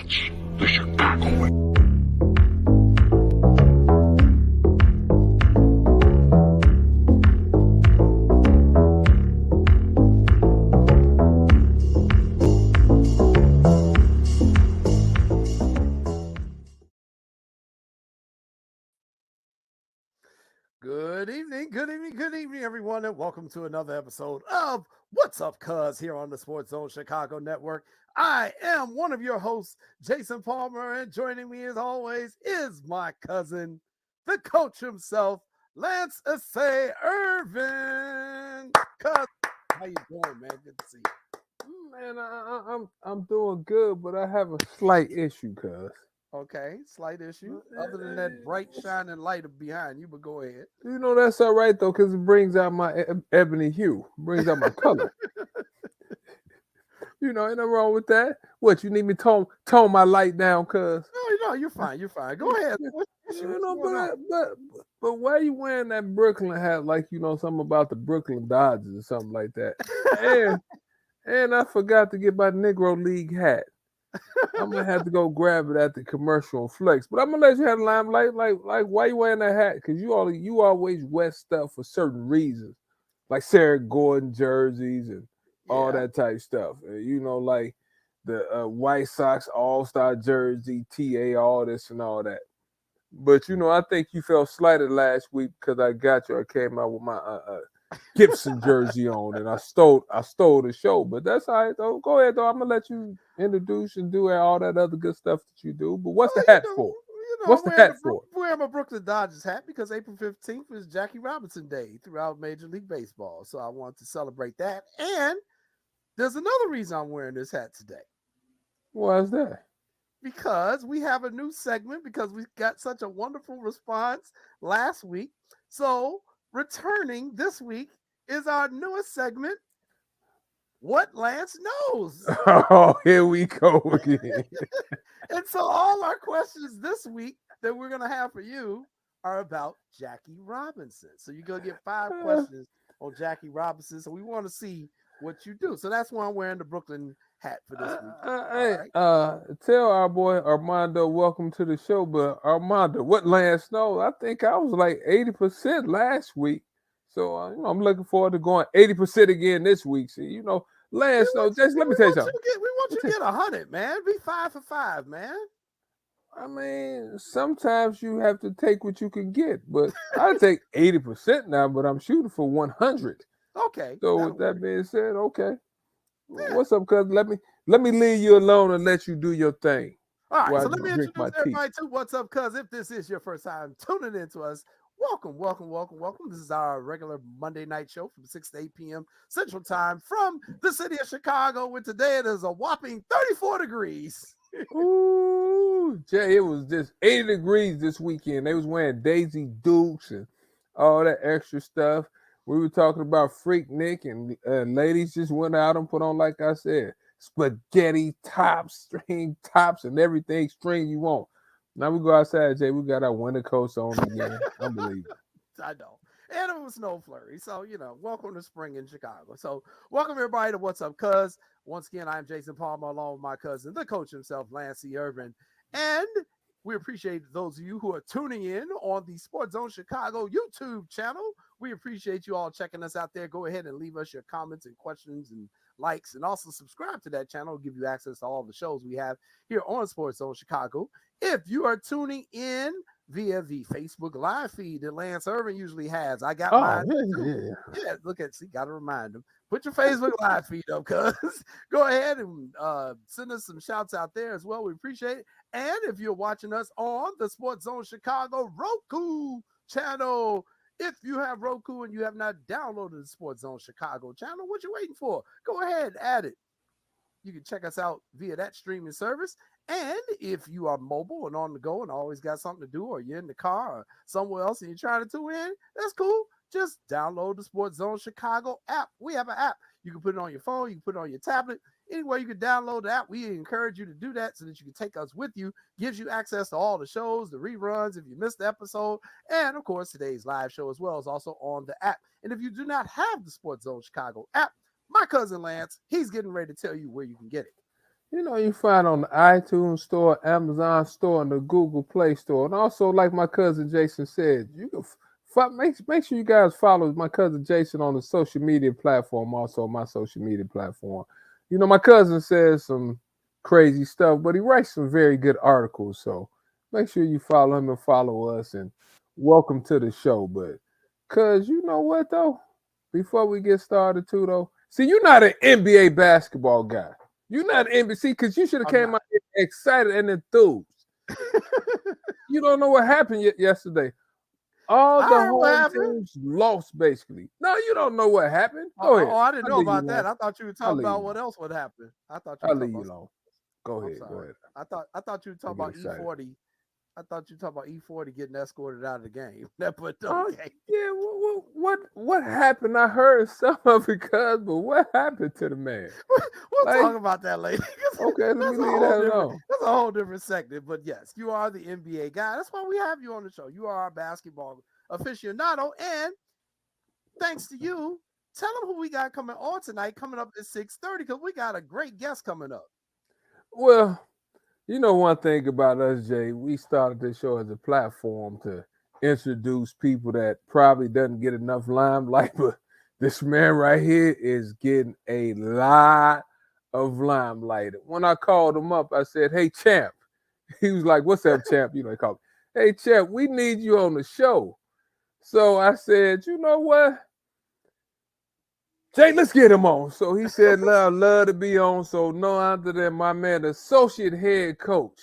Watch the Chicago way. Good evening, everyone, and welcome to another episode of What's Up, Cuz, here on the Sports Zone Chicago Network. I am one of your hosts, Jason Palmer, and joining me as always is my cousin, the coach himself, Lance Assay Irvin. Cuz, how you doing, man? Good to see you. Man, I'm doing good, but I have a slight issue, cuz. Okay, slight issue. Other than that bright shining light behind you, but go ahead. You know that's all right though, cause it brings out my ebony hue, brings out my color. Ain't nothing wrong with that. What you need me to tone my light down, cuz? No, you're fine. You're fine. Go ahead. But why you wearing that Brooklyn hat like you know something about the Brooklyn Dodgers or something like that? and I forgot to get my Negro League hat. I'm gonna have to go grab it at the commercial flex. But I'm gonna let you have the limelight. Like why you wearing that hat? Because you always wear stuff for certain reasons, like Sarah Gordon jerseys and all that type stuff. Like the White Sox All-Star jersey, TA, all this and all that. But I think you felt slighted last week because I got you. I came out with my Gibson jersey on, and I stole the show. But that's all right though. Go ahead though. I'm gonna let you introduce and do all that other good stuff that you do. But what's the hat for? What's the hat for? I'm wearing my Brooklyn Dodgers hat because April 15th is Jackie Robinson Day throughout Major League Baseball. So I want to celebrate that. And there's another reason I'm wearing this hat today. Why is that? Because we have a new segment because we got such a wonderful response last week. So returning this week is our newest segment, What Lance Knows. Oh, here we go again. And so all our questions this week that we're going to have for you are about Jackie Robinson. So you're going to get 5 questions on Jackie Robinson. So we want to see what you do. So that's why I'm wearing the Brooklyn hat for this week. Tell our boy Armando welcome to the show. But Armando, what Lance knows, I think I was like 80% last week. So I'm looking forward to going 80% again this week. So Lance knows. Just let me tell you something. We want you to get 100, man. Be 5 for 5, man. I mean, sometimes you have to take what you can get, but I take 80% now. But I'm shooting for 100. Okay. So with that being said, okay. Yeah. What's up, cuz? Let me leave you alone and let you do your thing. All right, so let me introduce everybody to What's Up, cuz. If this is your first time tuning in to us, welcome. This is our regular Monday night show from 6 to 8 p.m. Central Time from the city of Chicago, where today it is a whopping 34 degrees. Ooh, Jay, it was just 80 degrees this weekend. They was wearing Daisy Dukes and all that extra stuff. We were talking about Freaknik, and ladies just went out and put on, like I said, spaghetti tops, string tops, and everything string you want. Now we go outside, Jay. We got our winter coats on again. Unbelievable. I know. And it was snow flurry. So, welcome to spring in Chicago. So, welcome everybody to What's Up, cuz. Once again, I'm Jason Palmer along with my cousin, the coach himself, Lance Irvin. And we appreciate those of you who are tuning in on the Sports Zone Chicago YouTube channel. We appreciate you all checking us out there. Go ahead and leave us your comments and questions and likes, and also subscribe to that channel. It'll give you access to all the shows we have here on Sports Zone Chicago. If you are tuning in via the Facebook live feed that Lance Irvin usually has, I got mine. Yeah, look at, see, got to remind them. Put your Facebook live feed up, cuz. Go ahead and send us some shouts out there as well. We appreciate it. And if you're watching us on the Sports Zone Chicago Roku channel, if you have Roku and you have not downloaded the Sports Zone Chicago channel, what you waiting for? Go ahead, add it. You can check us out via that streaming service. And if you are mobile and on the go and always got something to do, or you're in the car or somewhere else and you're trying to tune in, that's cool. Just download the Sports Zone Chicago app. We have an app. You can put it on your phone. You can put it on your tablet. Anywhere you can download the app. We encourage you to do that so that you can take us with you. Gives you access to all the shows, the reruns, if you missed the episode. And, of course, today's live show as well is also on the app. And if you do not have the Sports Zone Chicago app, my cousin Lance, he's getting ready to tell you where you can get it. You find on the iTunes store, Amazon store, and the Google Play store. And also, like my cousin Jason said, you can make sure you guys follow my cousin Jason on the social media platform, also my social media platform. My cousin says some crazy stuff, but he writes some very good articles. So make sure you follow him and follow us, and welcome to the show. But cause you know what though? Before we get started too though, see, you're not an NBA basketball guy. You're not NBC because you should have I'm came not. out here excited and enthused. You don't know what happened yesterday. All I the heard what home happened. teams lost, basically. No, you don't know what happened. Go ahead. I didn't I'll know leave you about that. alone. I thought you were I'll talking leave you about alone. what else would happen. I thought you were I'll talking leave you about. alone. Go I'm ahead. Go sorry. ahead. I thought you were I talking get about excited. E40. I thought you were talking about E40 getting escorted out of the game. But Oh, okay. yeah. What happened? I heard some of it, but what happened to the man? We'll Like, talk about that later. okay, let me That's a leave whole that different. alone. That's a whole different segment. But yes, you are the NBA guy. That's why we have you on the show. You are our basketball aficionado, and thanks to you, tell them who we got coming on tonight. Coming up at 6:30 because we got a great guest coming up. Well, one thing about us, Jay, we started this show as a platform to introduce people that probably doesn't get enough limelight, but this man right here is getting a lot of limelight. When I called him up, I said, "Hey, champ." He was like, "What's up, champ?" He called me, "Hey, champ, we need you on the show." So I said, "You know what? Jay, let's get him on." So he said, love to be on. So no other than my man, associate head coach,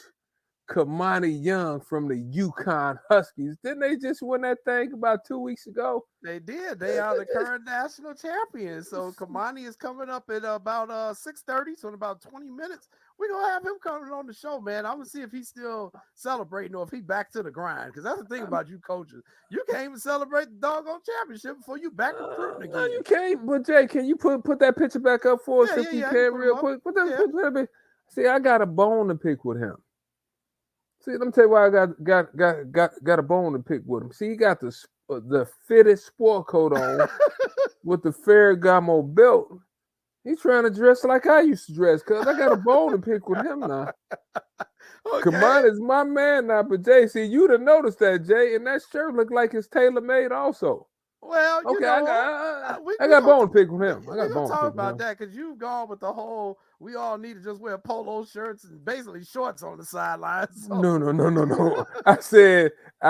Kamani Young from the Yukon Huskies. Didn't they just win that thing about 2 weeks ago? They did. They are the current national champions. So Kamani is coming up at about 6:30. So in about 20 minutes, we're gonna have him coming on the show, man. I'm gonna see if he's still celebrating or if he back to the grind. Because that's the thing about you coaches. You can't even celebrate the doggone championship before you back recruiting No, again. you can't. But Jay, can you put that picture back up for us if you Yeah. I can can put him real up. quick? Yeah. See, I got a bone to pick with him. See, let me tell you why I got a bone to pick with him. See, he got the fitted sport coat on with the Ferragamo belt. He's trying to dress like I used to dress, cause I got a bone to pick with him now. Okay. Kamani is my man now, but Jay, see, you'd have noticed that, Jay, and that shirt looked like it's tailor made also. Well, Okay, I we got a gonna bone to pick with him. I got a we gonna bone to talk pick with about him. that because you've gone with the whole. We all need to just wear polo shirts and basically shorts on the sidelines. So. No. I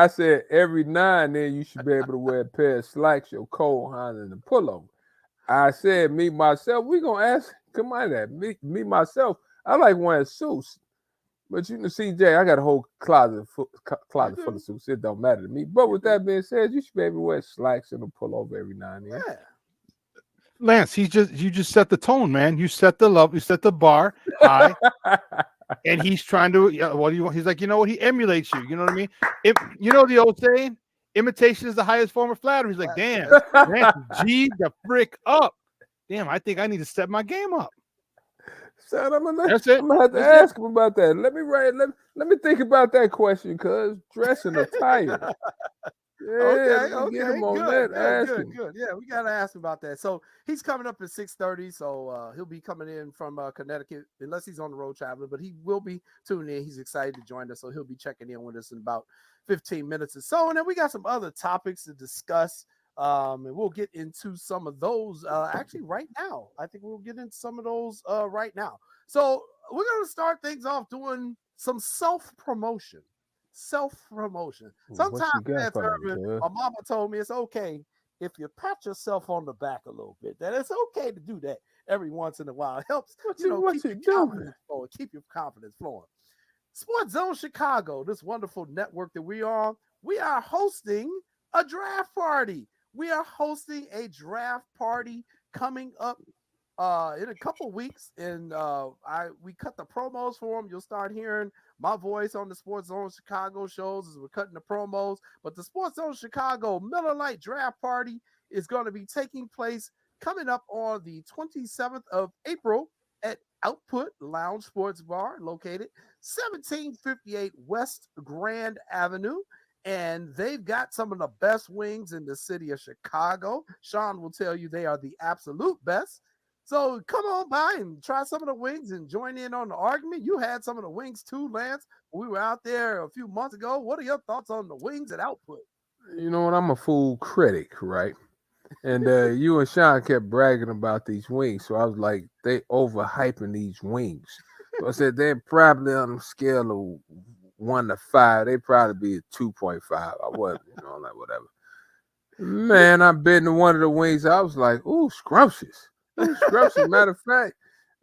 said every now and then you should be able to wear a pair of slacks, your cold hand, and a pullover. I said, me myself, we gonna ask Kamani that. Me myself, I like wearing suits. But CJ, I got a whole closet full of suits. It don't matter to me. But with that being said, you should be able to wear slacks and a pullover every now and then. Yeah. Lance, you just set the tone, man. You set the bar high, and he's trying to. What do you want? He's like, you know what? He emulates you. You know what I mean? You know the old saying, imitation is the highest form of flattery. He's like, damn, Lance, G the frick up. Damn, I think I need to step my game up. Son, I'm gonna That's it. have to That's ask him about that. Let me think about that question, cause dressing attire. Yeah, let me get him on that. Ask him. Good. Yeah, we gotta ask him about that. So he's coming up at 6:30. So he'll be coming in from Connecticut, unless he's on the road traveling, but he will be tuning in. He's excited to join us, so he'll be checking in with us in about 15 minutes or so. And then we got some other topics to discuss. And we'll get into some of those actually right now. I think we'll get into some of those right now. So we're gonna start things off doing some self-promotion. Sometimes, that's Irvin, my mama told me it's okay if you pat yourself on the back a little bit. That it's okay to do that every once in a while. It helps, keep your confidence flowing. Sports Zone Chicago, this wonderful network that we are hosting a draft party. We are hosting a draft party coming up in a couple weeks, and we cut the promos for them. You'll start hearing my voice on the Sports Zone Chicago shows as we're cutting the promos. But the Sports Zone Chicago Miller Lite Draft Party is going to be taking place coming up on the 27th of April at Output Lounge Sports Bar, located 1758 West Grand Avenue. And they've got some of the best wings in the city of Chicago. Sean will tell you they are the absolute best. So come on by and try some of the wings and join in on the argument. You had some of the wings too, Lance. We were out there a few months ago. What are your thoughts on the wings at Output? You know what? I'm a food critic, right? And you and Sean kept bragging about these wings. So I was like, they overhyping these wings. So I said, they're probably on a scale of 1 to 5. They probably be a 2.5. I wasn't, I'm like, whatever. Man, I bit into one of the wings. I was like, ooh, scrumptious. Ooh, scrumptious. Matter of fact,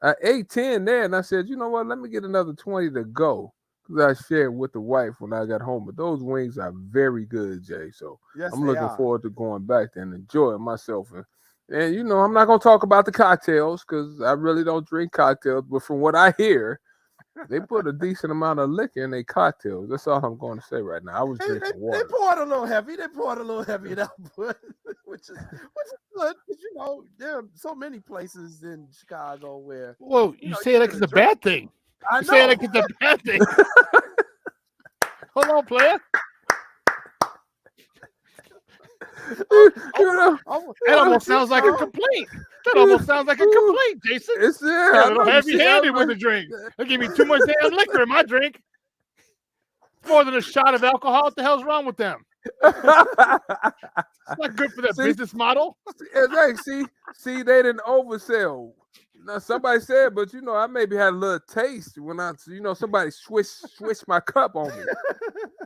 I ate 10 there, and I said, you know what? Let me get another 20 to go. Because I shared with the wife when I got home. But those wings are very good, Jay. So Yes, I'm they looking are. forward to going back there and enjoying myself. And I'm not going to talk about the cocktails because I really don't drink cocktails. But from what I hear, they put a decent amount of liquor in their cocktails. That's all I'm going to say right now. I was They drinking water. poured a little heavy. They poured a little heavy at Output, which is good. Because, there are so many places in Chicago where Whoa, you say it like it's a drink. bad thing. I You say it know. like it's a bad thing. Hold on, player. That almost sounds like a complaint. That almost sounds like a complaint, Jason. It's Yeah, a little heavy-handed with the drink. They give me too much damn liquor in my drink. More than a shot of alcohol. What the hell's wrong with them? It's not good for their business model. See, they didn't oversell. Now somebody said, but I maybe had a little taste when somebody switched my cup on me.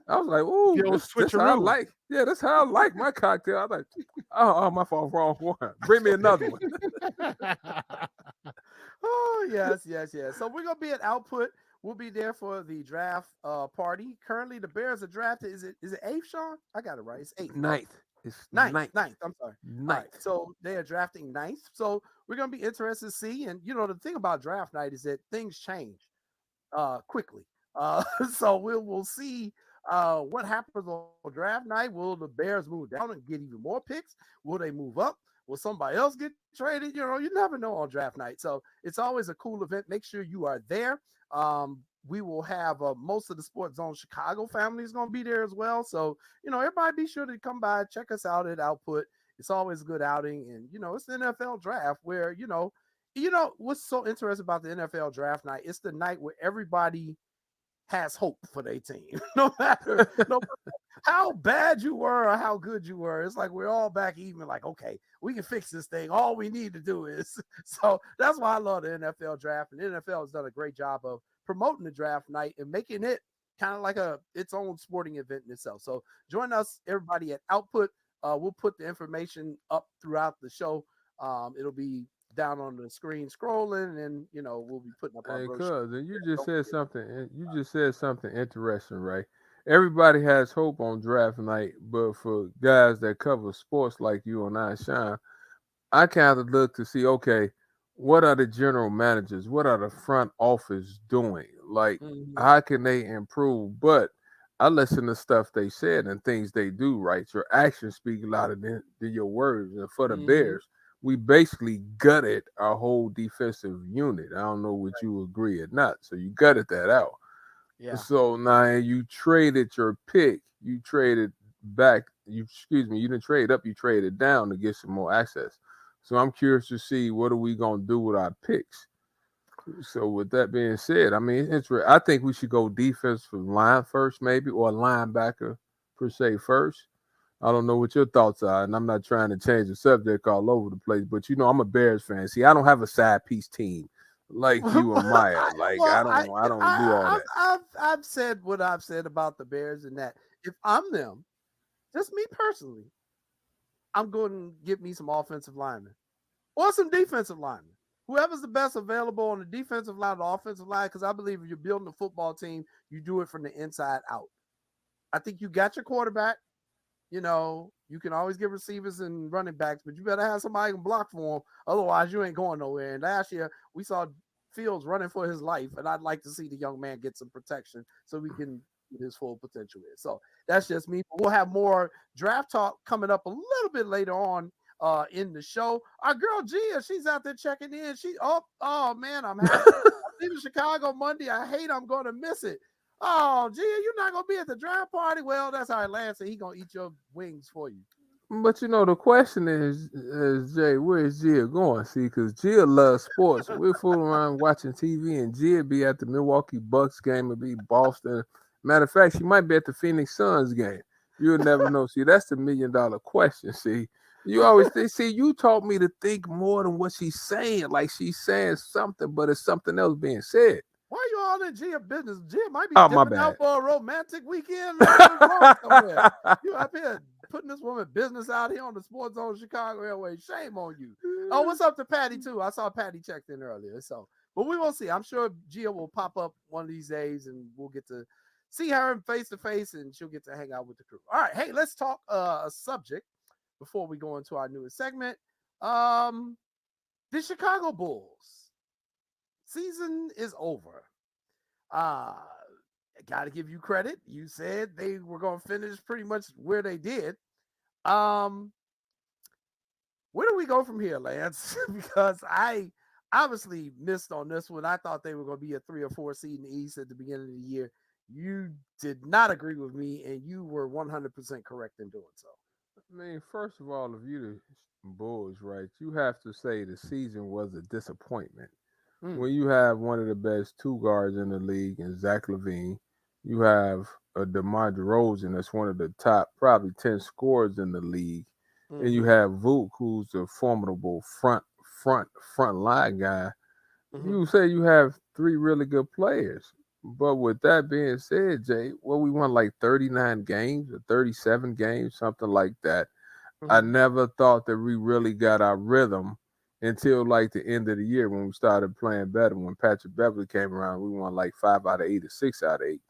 I was like, ooh, this how I like. Yeah, that's how I like my cocktail. I was like, oh, my fault, wrong one. Bring me another one. Oh, yes. So we're gonna be at Output. We'll be there for the draft party. Currently, the Bears are drafted. Is it 8th, Sean? I got it right. It's 8th. Ninth. It's ninth. ninth. I'm sorry. Ninth. Right. So they are drafting 9th. So we're gonna be interested to see. And the thing about draft night is that things change quickly. So we'll see what happens on draft night. Will the Bears move down and get even more picks? Will they move up? Will somebody else get traded? You never know on draft night. So it's always a cool event. Make sure you are there. We will have most of the Sports Zone Chicago family is going to be there as well. So, everybody be sure to come by, check us out at Output. It's always a good outing. And, it's the NFL draft where, what's so interesting about the NFL draft night? It's the night where everybody has hope for their team. no matter how bad you were or how good you were. It's like we're all back even, like, okay, we can fix this thing. All we need to do is. So that's why I love the NFL draft. And the NFL has done a great job of promoting the draft night and making it kind of like its own sporting event in itself. So join us, everybody, at Output. We'll put the information up throughout the show. It'll be down on the screen scrolling, and we'll be putting up our brochure. And you just said something interesting, right? Everybody has hope on draft night, but for guys that cover sports like you and I, Sean, I kind of look to see, okay, what are the general managers, what are the front office doing? Like, how can they improve? But I listen to stuff they said and things they do, right? Your actions speak louder than your words. And for the Bears, we basically gutted our whole defensive unit. I don't know what you agree or not. So you gutted that out. Yeah. So now you traded your pick. You traded back. You didn't trade up. You traded down to get some more access. So I'm curious to see what are we going to do with our picks. So with that being said, I mean, I think we should go defensive line first, maybe, or linebacker per se first. I don't know what your thoughts are, and I'm not trying to change the subject all over the place, but I'm a Bears fan. See, I don't have a side piece team like you and Maya. Like, well, I don't do all that. I've said what I've said about the Bears, and that if I'm them, just me personally, I'm going to get me some offensive linemen or some defensive linemen. Whoever's the best available on the defensive line, the offensive line, because I believe if you're building a football team, you do it from the inside out. I think you got your quarterback. You can always get receivers and running backs, but you better have somebody who can block for them. Otherwise, you ain't going nowhere. And last year, we saw Fields running for his life, and I'd like to see the young man get some protection so we can get his full potential in. So that's just me. We'll have more draft talk coming up a little bit later on in the show. Our girl Gia, she's out there checking in. Oh man, I'm happy. I'm leaving Chicago Monday. I hate I'm going to miss it. Oh, Gia, you're not going to be at the draft party? Well, that's all right, Lance. He's going to eat your wings for you. But the question is Jay, where's Gia going? See, because Gia loves sports. We're fooling around watching TV, and Gia be at the Milwaukee Bucks game, or be Boston. Matter of fact, she might be at the Phoenix Suns game. You'll never know. See, that's the $1,000,000 question. See, you always think. See, you taught me to think more than what she's saying. Like she's saying something, but it's something else being said. Why are you all in Gia business? Gia might be Oh, my dipping out bad. for a romantic weekend somewhere. You up here putting this woman business out here on the Sports Zone Chicago Airways. Shame on you. Oh, what's up to Patty too? I saw Patty checked in earlier. So, but we will see. I'm sure Gia will pop up one of these days, and we'll get to see her face to face, and she'll get to hang out with the crew. All right, hey, let's talk a subject before we go into our newest segment. The Chicago Bulls season is over. Got to give you credit. You said they were going to finish pretty much where they did. Where do we go from here, Lance? Because I obviously missed on this one. I thought they were going to be a 3 or 4 seed in the East at the beginning of the year. You did not agree with me, and you were 100% correct in doing so. I mean, first of all, if you the Bulls, right, you have to say the season was a disappointment. When you have one of the best 2 guards in the league in Zach LaVine, you have a DeMar DeRozan that's one of the top probably 10 scorers in the league, and you have Vuk, who's a formidable front line guy. You say you have 3 really good players. But with that being said, Jay, we won like 39 games or 37 games, something like that. I never thought that we really got our rhythm until like the end of the year when we started playing better. When Patrick Beverly came around, we won like 5 out of 8 or 6 out of 8.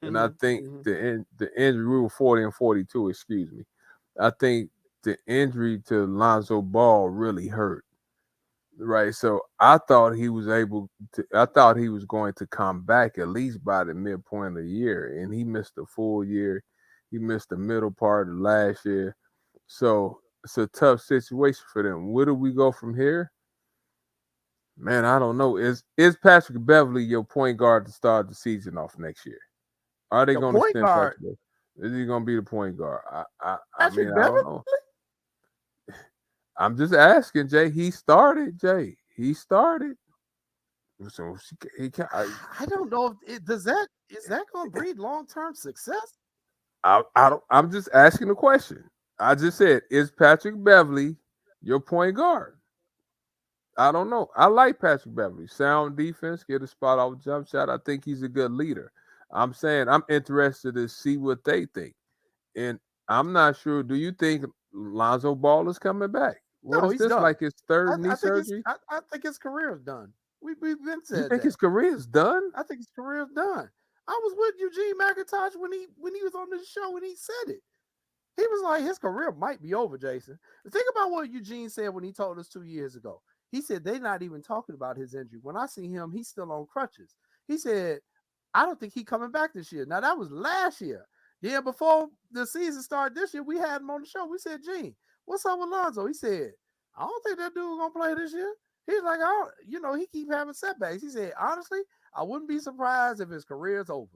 And I think the injury, we were 40 and 42, excuse me. I think the injury to Lonzo Ball really hurt. Right. So I thought he was going to come back at least by the midpoint of the year. And he missed the full year. He missed the middle part of last year. So it's a tough situation for them. Where do we go from here? Man, I don't know. Is Patrick Beverly your point guard to start the season off next year? Are they going to extend Patrick Beverly? Is he going to be the point guard? I mean, I don't know. I'm just asking, Jay. He started, Jay. He started. So I don't know if is that going to breed long-term success? I'm just asking the question. I just said, is Patrick Beverly your point guard? I don't know. I like Patrick Beverly. Sound defense, get a spot off jump shot. I think he's a good leader. I'm saying I'm interested to see what they think. And I'm not sure. Do you think Lonzo Ball is coming back? What is this, done. Like his third knee surgery? I think his career is done. We've been said you think his career is done? I think his career is done. I was with Eugene McIntosh when he was on this show and he said it. He was like, his career might be over, Jason. Think about what Eugene said when he told us 2 years ago. He said they're not even talking about his injury. When I see him, he's still on crutches. He said, I don't think he's coming back this year. Now, that was last year. Yeah, before the season started this year, we had him on the show. We said, Gene, what's up with Lonzo? He said, I don't think that dude's going to play this year. He's like, he keep having setbacks. He said, honestly, I wouldn't be surprised if his career's over.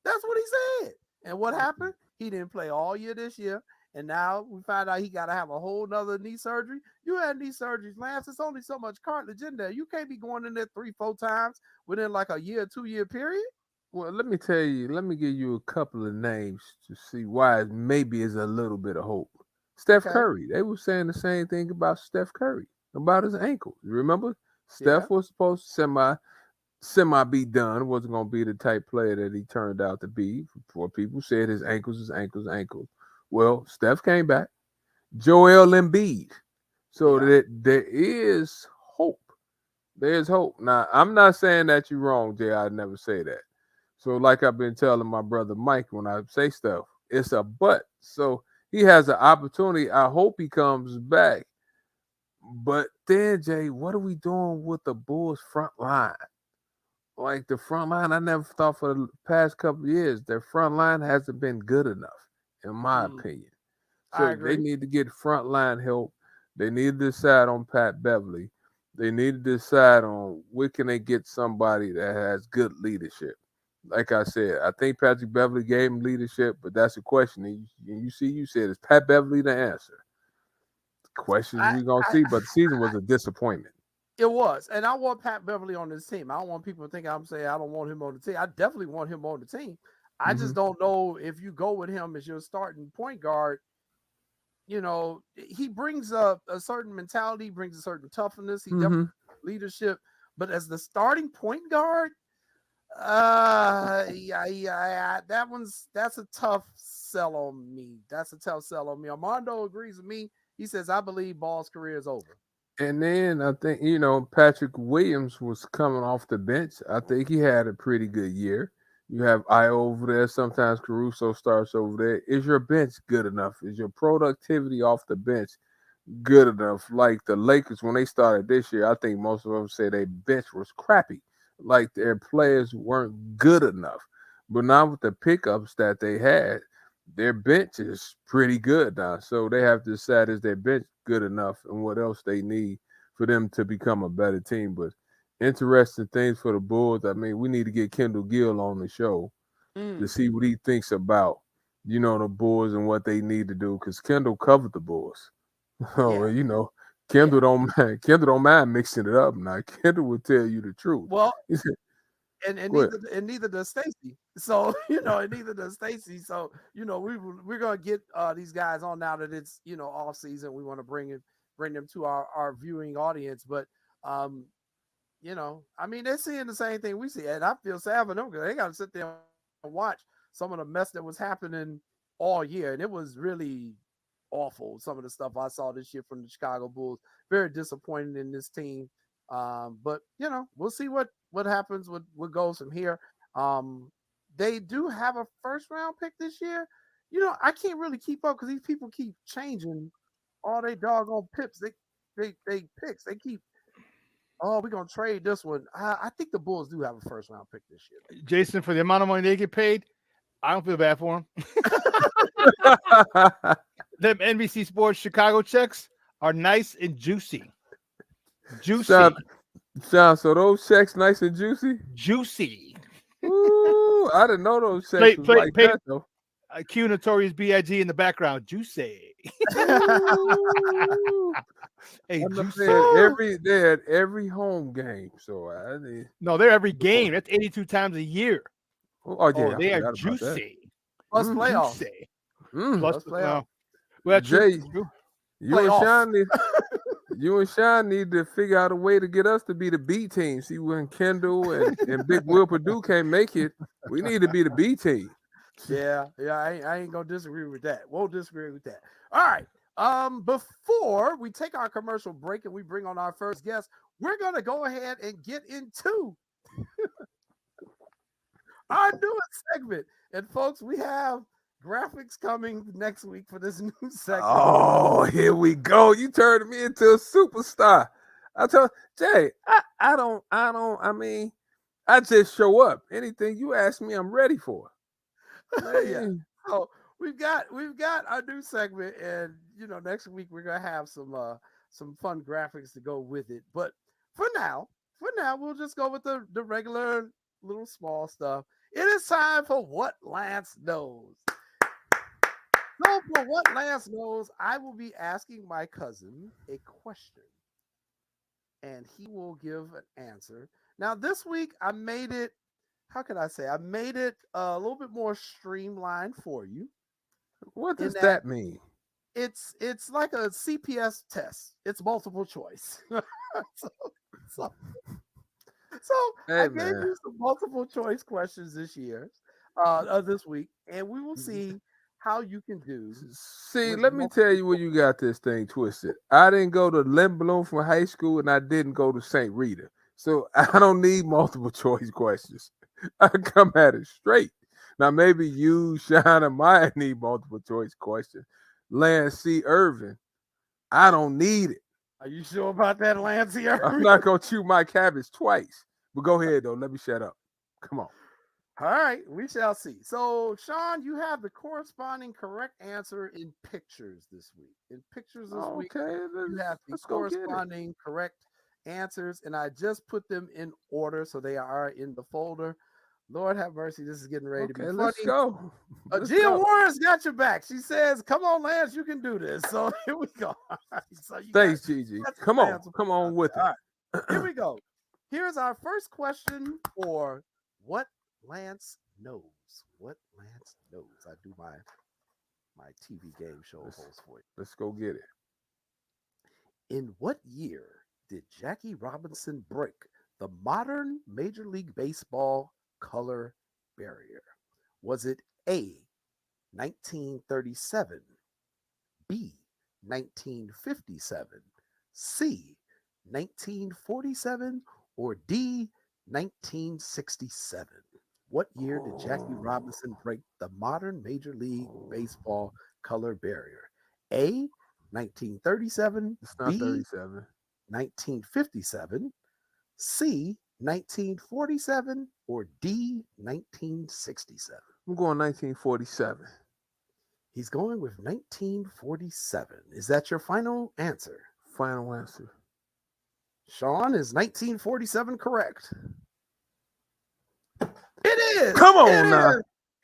That's what he said. And what happened? He didn't play all year this year. And now we find out he got to have a whole nother knee surgery. You had knee surgeries, Lance. It's only so much cartilage in there. You can't be going in there 3-4 times within like a year, 2-year period. Well, let me give you a couple of names to see why it maybe is a little bit of hope. Steph Curry. They were saying the same thing about Steph Curry, about his ankle. You remember? Steph was supposed to semi be done. Wasn't going to be the type player that he turned out to be. Before people said his ankles. Well, Steph came back. Joel Embiid. So there is hope. There's hope. Now, I'm not saying that you're wrong, Jay. I'd never say that. So like I've been telling my brother Mike when I say stuff, it's a but. So he has an opportunity. I hope he comes back. But then, Jay, what are we doing with the Bulls front line? Like the front line, I never thought for the past couple of years, their front line hasn't been good enough, in my opinion. So they need to get front line help. They need to decide on Pat Beverly. They need to decide on where can they get somebody that has good leadership. Like I said, I think Patrick Beverly gave him leadership, but that's a question. And you said, is Pat Beverly the answer? questions I, we're gonna see, but the season was a disappointment. it was, and I want Pat Beverly on this team. I don't want people to think I'm saying I don't want him on the team. I definitely want him on the team. I Mm-hmm. just don't know if you go with him as your starting point guard. He brings a certain mentality, brings a certain toughness. He definitely leadership, but as the starting point guard, yeah, that's a tough sell on me. That's a tough sell on me. Armando agrees with me. He says, I believe Ball's career is over. And then I think Patrick Williams was coming off the bench. I think he had a pretty good year. You have Io over there. Sometimes Caruso starts over there. Is your bench good enough? Is your productivity off the bench good enough? Like the Lakers, when they started this year, I think most of them say their bench was crappy. Like their players weren't good enough. But now with the pickups that they had, their bench is pretty good now. So they have to decide, is their bench good enough and what else they need for them to become a better team. But interesting things for the Bulls. I mean, we need to get Kendall Gill on the show to see what he thinks about, the Bulls and what they need to do, because Kendall covered the Bulls. So, Yeah. Kendall don't mind mixing it up now. Kendall will tell you the truth. Well, He said, and go ahead. neither does Stacy. So and neither does Stacy. So we're gonna get these guys on now that it's off season. We want to bring them to our viewing audience. But I mean, they're seeing the same thing we see, and I feel sad for them because they got to sit there and watch some of the mess that was happening all year, and it was really awful. Some of the stuff I saw this year from the Chicago Bulls, very disappointing in this team. But we'll see what happens, what goes from here. They do have a first round pick this year. I can't really keep up because these people keep changing all they doggone pips. They picks. They keep. Oh, we're gonna trade this one. I think the Bulls do have a first round pick this year. Jason, for the amount of money they get paid, I don't feel bad for them. Them NBC Sports Chicago checks are nice and juicy. Sean, so those checks nice and juicy? Juicy. Ooh, I didn't know those checks was like that, though. Cue Notorious B.I.G. in the background. Juicy. Hey, juicy. They had every home game. So no, they're every game. That's 82 times a year. Oh yeah, they are juicy. Plus playoffs. Juicy. Plus playoffs. Well, Jay, you and Sean need to figure out a way to get us to be the B team. See, when Kendall and Big Will Purdue can't make it, we need to be the B team. Yeah, I ain't gonna disagree with that. Won't disagree with that. All right. Before we take our commercial break and we bring on our first guest, we're gonna go ahead and get into our newest segment. And folks, we have graphics coming next week for this new segment. Oh, here we go. You turned me into a superstar. I told Jay, I mean, I just show up. Anything you ask me, I'm ready for. Yeah. So we've got our new segment, and next week we're gonna have some fun graphics to go with it. But for now, we'll just go with the regular little small stuff. It is time for What Lance Knows. So for What Lance Knows, I will be asking my cousin a question, and he will give an answer. Now this week I made it. How can I say? I made it a little bit more streamlined for you. What does that mean? It's like a CPS test. It's multiple choice. so Hey, I gave you some multiple choice questions this week, and we will see how you can do. See, let me tell you where you got this thing twisted. I didn't go to Lynn Bloom from high school, and I didn't go to St. Rita. So I don't need multiple choice questions. I come at it straight. Now, maybe you, Sean, and Maya need multiple choice questions. Lance C. Irvin, I don't need it. Are you sure about that, Lance C. Irvin? I'm not going to chew my cabbage twice. But go ahead, though. Let me shut up. Come on. All right, we shall see. So, Sean, you have the corresponding correct answer in pictures this week. In pictures this week, you have the corresponding correct answers, and I just put them in order so they are in the folder. Lord have mercy. This is getting ready to be funny. Let's go. Gia Warren's got your back. She says, "Come on, Lance, you can do this." So here we go. So thanks, Gigi. Come on with it. All right, here we go. Here's our first question for what Lance knows. What Lance knows. I do my TV game show host for you. Let's go get it. In what year did Jackie Robinson break the modern Major League Baseball color barrier? Was it A, 1937, B, 1957, C, 1947, or D, 1967? What year did Jackie Robinson break the modern Major League Baseball color barrier? A, 1937, It's not B, 37. 1957, C, 1947, or D, 1967? I'm going 1947. He's going with 1947. Is that your final answer? Final answer. Sean, is 1947 correct? It is. Come on now.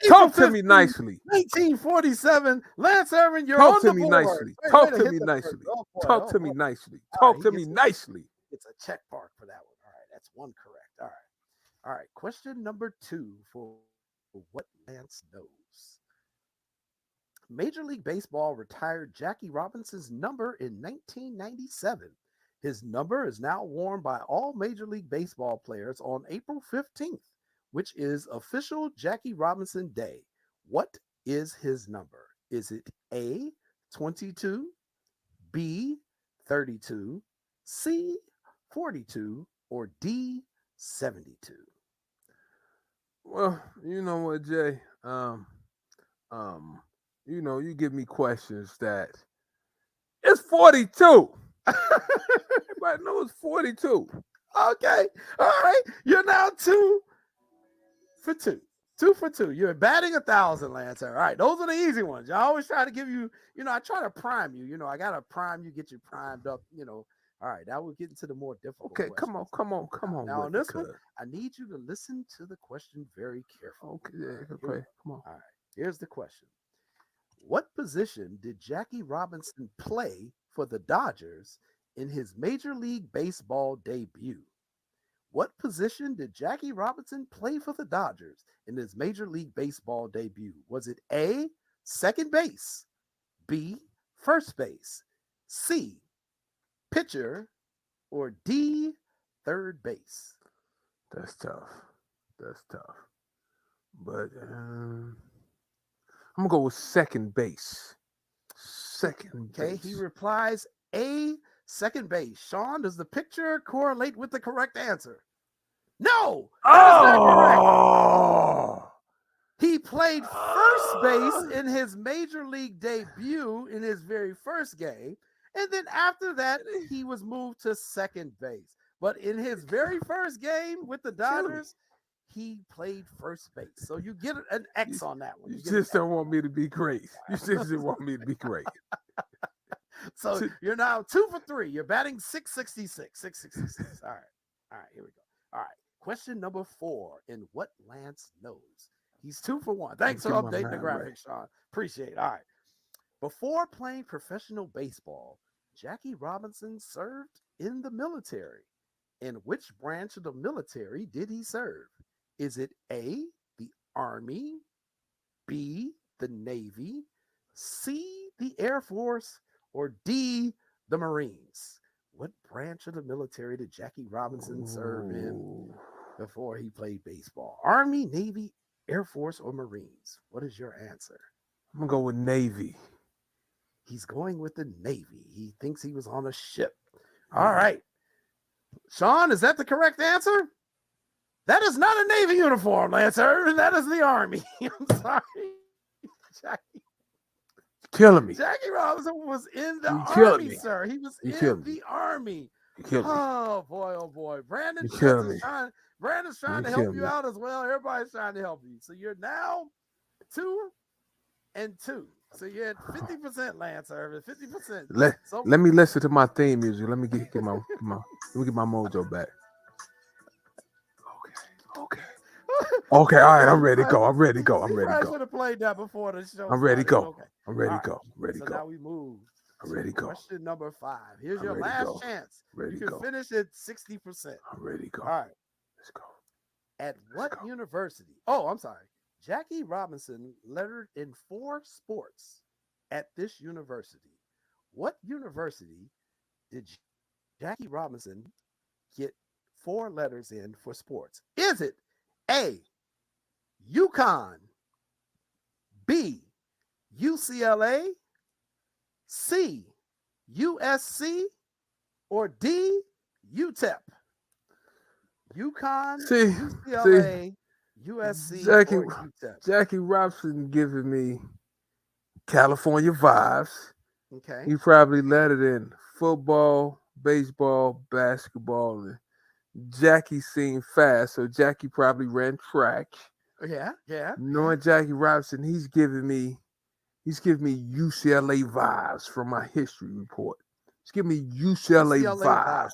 Talk to me nicely. 1947. Lance Irvin, you're Talk on to the me board. nicely. Talk to me nicely. Talk to me nicely. Talk to me nicely. It's a check mark for that one. All right, that's one correct. All right. All right. Question number 2 for what Lance knows. Major League Baseball retired Jackie Robinson's number in 1997. His number is now worn by all Major League Baseball players on April 15th, which is official Jackie Robinson Day. What is his number? Is it A, 22, B, 32, C, 42, or D, 72? Well, you know what, Jay? You know, you give me questions that it's 42. Everybody knows it's 42. Okay. All right. You're now 2 for 2. 2 for 2. You're batting 1,000, Lance. All right. Those are the easy ones. I always try to give you, I try to prime you. I got to prime you, get you primed up, All right. Now we'll get into the more difficult Okay, questions. come on. Now, on this one, I need you to listen to the question very carefully. Okay, come on. All right. Here's the question. What position did Jackie Robinson play for the Dodgers in his Major League Baseball debut? What position did Jackie Robinson play for the Dodgers in his Major League Baseball debut? Was it A, second base, B, first base, C, pitcher, or D, third base? That's tough. But I'm going to go with second base. Second base. Okay, he replies A, second base. Sean, does the picture correlate with the correct answer? No! That is not correct. He played first base in his Major League debut in his very first game. And then after that, he was moved to second base. But in his very first game with the Dodgers, he played first base. So you get an X on that one. You just don't want me to be great. You just didn't want me to be great. So you're now 2 for 3. You're batting 666. 666. All right, here we go. All right. Question number 4 in what Lance knows. He's 2 for 1. Thanks for updating the graphics, Sean. Appreciate it. All right. Before playing professional baseball, Jackie Robinson served in the military. In which branch of the military did he serve? Is it A, the Army, B, the Navy, C, the Air Force, or D, the Marines? What branch of the military did Jackie Robinson serve in before he played baseball? Army, Navy, Air Force, or Marines? What is your answer? I'm going to go with Navy. He's going with the Navy. He thinks he was on a ship. All right. Sean, is that the correct answer? That is not a Navy uniform, Lancer. That is the Army. I'm sorry. Jackie. Killing me. Jackie Robinson was in the Army, sir. He was in the Army. Oh boy. Brandon's trying to help you out as well. Everybody's trying to help you. So you're now 2 and 2. So you're at 50%, Lance Irvin. 50%. Let me listen to my theme music. Let me get my mojo back. Okay. Okay, all right, I'm ready to go. I'm ready to go. I'm We ready to probably go. should have played that before the show. I'm ready to started, go. but okay. I'm ready All to go. right. I'm ready So to now go. we move I'm ready to to go. question number 5. Here's I'm your ready to last go. chance. Ready You to can go. finish at 60%. I'm ready to go. All right. Let's go. At Let's what go. university? Oh, I'm sorry. Jackie Robinson lettered in 4 sports at this university. What university did Jackie Robinson get 4 letters in for sports? Is it A, UConn, B, UCLA, C, USC, or D, UTEP? UConn, See, UCLA, USC, Jackie, or UTEP? Jackie Robinson giving me California vibes. Okay. He probably let it in football, baseball, basketball, and Jackie seemed fast, so Jackie probably ran track. Yeah. Knowing Jackie Robinson, he's giving me UCLA vibes from my history report. He's giving me UCLA vibes.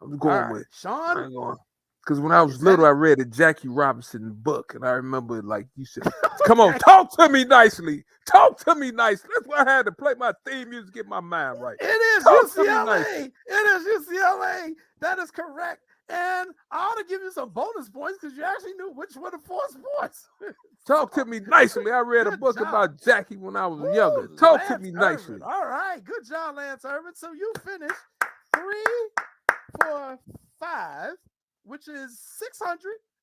I'm going with Sean. I ain't going because when I was little, I read a Jackie Robinson book, and I remember, like you said, "Come on, talk to me nicely. Talk to me nicely." That's why I had to play my theme music, get my mind right. It is Talk to me UCLA. nicely. It is UCLA. That is correct. And I ought to give you some bonus points because you actually knew which were the 4 sports. Talk to me nicely. I read a Good book job. about Jackie when I was Ooh, younger. Talk to Lance me Irvin. nicely. All right. Good job, Lance Irvin. So you finished 3 for 5, which is 600.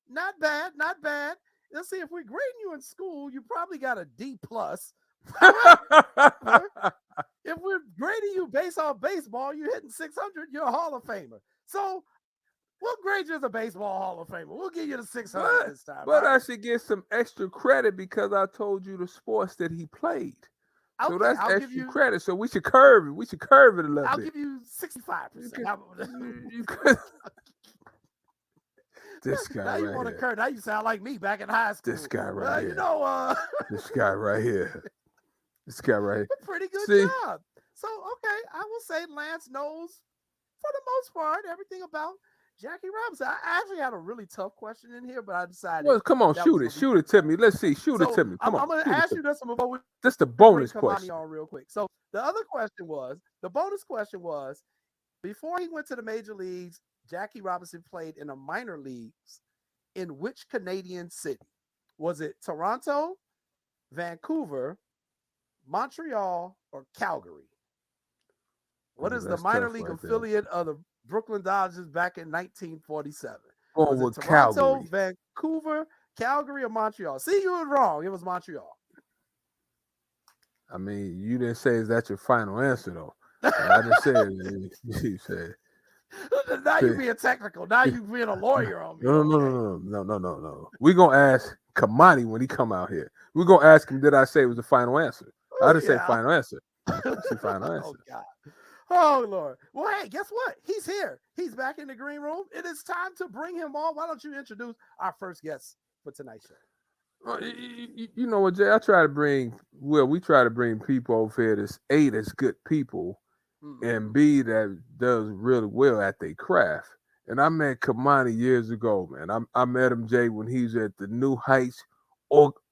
Not bad. Not bad. Let's see, if we're grading you in school, you probably got a D+. If we're grading you based on baseball, you're hitting 600, you're a Hall of Famer. So we'll grade you as a baseball Hall of Famer. We'll give you the 600 this time. But right? I should get some extra credit because I told you the sports that he played. So Okay, that's I'll give extra you credit. So we should curve it. We should curve it a little I'll bit. give you 65%. How about that? You could. This guy Now you right want to here. curve. Now you sound like me back in high school. This guy right Well, here. you know, This guy right here. This guy right here. pretty good See? job. So, okay, I will say Lance knows, for the most part, everything about Jackie Robinson. I actually had a really tough question in here, but I decided. Well, come on, shoot it. Shoot it to me. Let's see. Shoot it to me. Come on. I'm going to ask you this one before we Just the bonus bring Kamani question. on real quick. So the other question was, the bonus question was, before he went to the major leagues, Jackie Robinson played in the minor leagues in which Canadian city? Was it Toronto, Vancouver, Montreal, or Calgary? What is the minor league affiliate of the Brooklyn Dodgers back in 1947? Going Was with it Toronto, Calgary. Vancouver, Calgary, or Montreal? See, you were wrong. It was Montreal. I mean, you didn't say is that your final answer though. I just said you said. Now you're being technical. Now you're being a lawyer on me. No. We're gonna ask Kamani when he come out here. We're gonna ask him, did I say it was the final answer? I didn't say final answer. It's the final answer. Oh God. Oh Lord. Well, hey, guess what? He's here. He's back in the green room. It is time to bring him on. Why don't you introduce our first guest for tonight's show? You know what, Jay? We try to bring people over here that's A, that's good people, and B, that does really well at their craft. And I met Kamani years ago, man. I met him, Jay, when he was at the New Heights